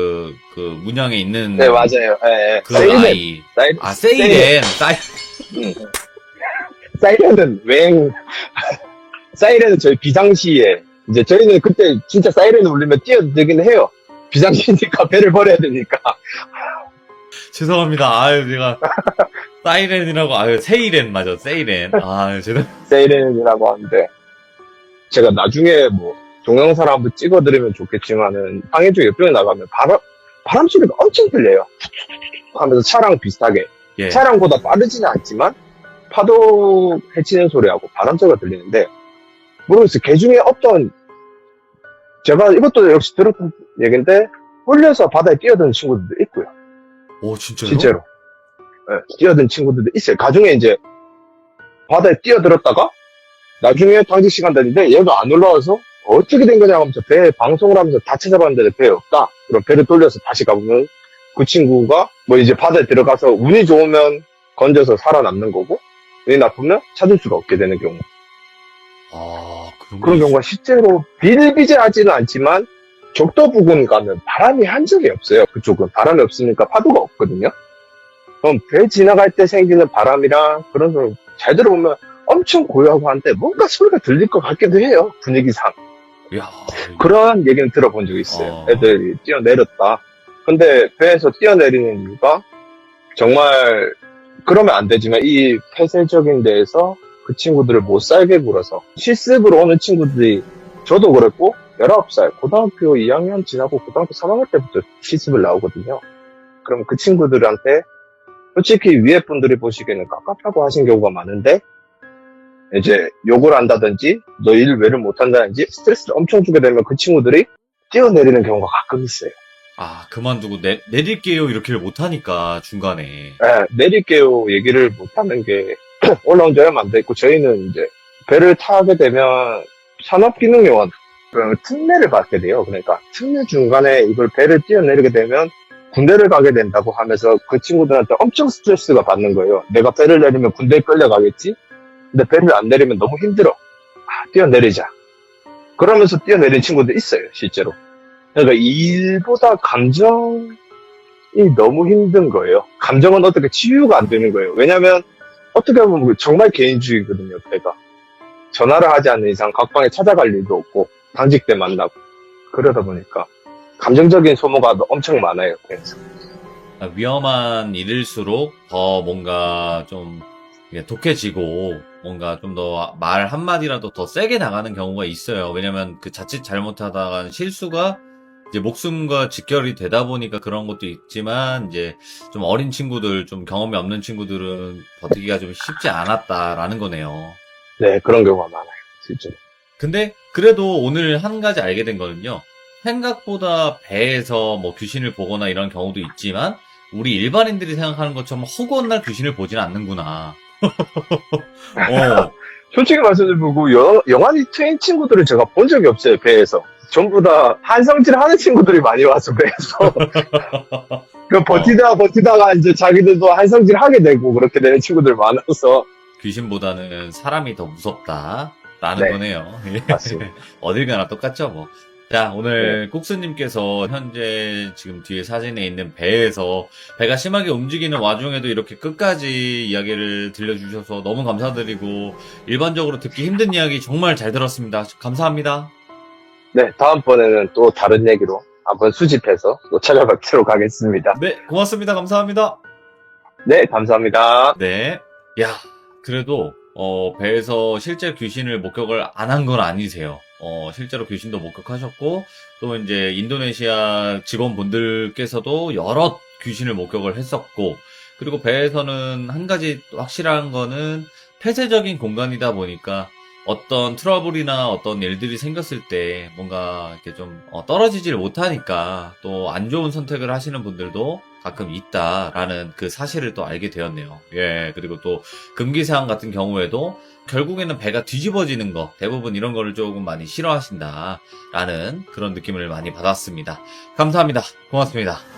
그 문양에 있는 네, 맞아요. 예, 예. 그 아이. 아, 세이렌. 사이렌은 사이렌은 저희 비상시에, 이제 저희는 그때 진짜 사이렌 울리면 뛰어들긴 해요. 비상시니까 배를 버려야 되니까. 죄송합니다. 아유, 제가 사이렌이라고, 아유, 세이렌 맞아, 세이렌. 아유, 세이렌이라고 하는데, 제가 나중에 뭐, 동영상 한번 찍어드리면 좋겠지만은, 항해주 옆쪽에 나가면 바람 소리가 엄청 들려요. 하면서 차랑 비슷하게. 예. 차량보다 빠르지는 않지만, 파도 헤치는 소리하고 바람 소리가 들리는데, 모르겠어요. 개 중에 어떤, 제가 이것도 역시 들었던 얘기인데, 홀려서 바다에 뛰어드는 친구들도 있고요. 오, 진짜요? 실제로. 예, 뛰어든 친구들도 있어요. 가중에 이제 바다에 뛰어들었다가 나중에 당직 시간 됐는데 얘가 안 올라와서 어떻게 된 거냐 하면서 배 방송을 하면서 다 찾아봤는데 배 없다. 그럼 배를 돌려서 다시 가보면 그 친구가 뭐 이제 바다에 들어가서 운이 좋으면 건져서 살아남는 거고 운이 나쁘면 찾을 수가 없게 되는 경우. 아, 그런 경우가 실제로 비일비재하지는 않지만 적도 부근 가면 바람이 한 적이 없어요. 그쪽은 바람이 없으니까 파도가 없거든요. 그럼 배 지나갈 때 생기는 바람이랑 그런 소리 잘 들어보면 엄청 고요하고 한데 뭔가 소리가 들릴 것 같기도 해요. 분위기상. 야, 그런 얘기는 들어본 적이 있어요. 어. 애들이 뛰어내렸다. 근데 배에서 뛰어내리는 이유가 정말 그러면 안 되지만 이 폐쇄적인 데에서 그 친구들을 못 살게 굴어서 실습으로 오는 친구들이 저도 그랬고 19살 고등학교 2학년 지나고 고등학교 3학년 때부터 실습을 나오거든요. 그럼 그 친구들한테 솔직히 위에 분들이 보시기에는 깝깝하고 하신 경우가 많은데 이제 욕을 한다든지 너 일 왜를 못한다든지 스트레스를 엄청 주게 되면 그 친구들이 뛰어내리는 경우가 가끔 있어요. 아, 그만두고 내릴게요. 이렇게를 못하니까, 중간에. 예, 내릴게요 얘기를 못하는 게 올라온 지 얼마 안 됐고 저희는 이제 배를 타게 되면 산업기능요원 특례를 받게 돼요. 그러니까 특례 중간에 이걸 배를 뛰어내리게 되면 군대를 가게 된다고 하면서 그 친구들한테 엄청 스트레스가 받는 거예요. 내가 배를 내리면 군대에 끌려가겠지? 근데 배를 안 내리면 너무 힘들어. 뛰어내리자. 그러면서 뛰어내린 친구들 있어요, 실제로. 그러니까 일보다 감정이 너무 힘든 거예요. 감정은 어떻게 치유가 안 되는 거예요. 왜냐면 어떻게 보면 정말 개인주의거든요, 배가. 전화를 하지 않는 이상 각방에 찾아갈 일도 없고 당직 때 만나고 그러다 보니까 감정적인 소모가 엄청 많아요. 그래서 위험한 일일수록 더 뭔가 좀 이게 독해지고 뭔가 좀 더 말 한마디라도 더 세게 나가는 경우가 있어요. 왜냐면 그 자칫 잘못하다가 실수가 이제 목숨과 직결이 되다 보니까 그런 것도 있지만 이제 좀 어린 친구들, 좀 경험이 없는 친구들은 버티기가 좀 쉽지 않았다라는 거네요. 네, 그런 경우가 많아요, 실제로. 근데 그래도 오늘 한 가지 알게 된 거는요. 생각보다 배에서 뭐 귀신을 보거나 이런 경우도 있지만 우리 일반인들이 생각하는 것처럼 허구한 날 귀신을 보지는 않는구나. 어, 솔직히 말씀드리고 영환이 트인 친구들을 제가 본 적이 없어요, 배에서. 전부 다 한성질 하는 친구들이 많이 와서 배에서 그 버티다가 이제 자기들도 한성질 하게 되고 그렇게 되는 친구들 많아서 귀신보다는 사람이 더 무섭다라는 네. 거네요. 맞습니다. 어딜 가나 똑같죠, 뭐. 자, 오늘 국수님께서 현재 지금 뒤에 사진에 있는 배에서 배가 심하게 움직이는 와중에도 이렇게 끝까지 이야기를 들려주셔서 너무 감사드리고 일반적으로 듣기 힘든 이야기 정말 잘 들었습니다. 감사합니다. 네, 다음번에는 또 다른 얘기로 한번 수집해서 또 찾아뵙도록 하겠습니다. 네, 고맙습니다. 감사합니다. 네, 감사합니다. 네. 야, 그래도, 배에서 실제 귀신을 목격을 안 한 건 아니세요. 실제로 귀신도 목격하셨고, 또 이제 인도네시아 직원분들께서도 여러 귀신을 목격을 했었고, 그리고 배에서는 한 가지 확실한 거는 폐쇄적인 공간이다 보니까 어떤 트러블이나 어떤 일들이 생겼을 때 뭔가 이렇게 좀 떨어지질 못하니까 또 안 좋은 선택을 하시는 분들도 가끔 있다라는 그 사실을 또 알게 되었네요. 예, 그리고 또 금기사항 같은 경우에도 결국에는 배가 뒤집어지는 거, 대부분 이런 거를 조금 많이 싫어하신다라는 그런 느낌을 많이 받았습니다. 감사합니다. 고맙습니다.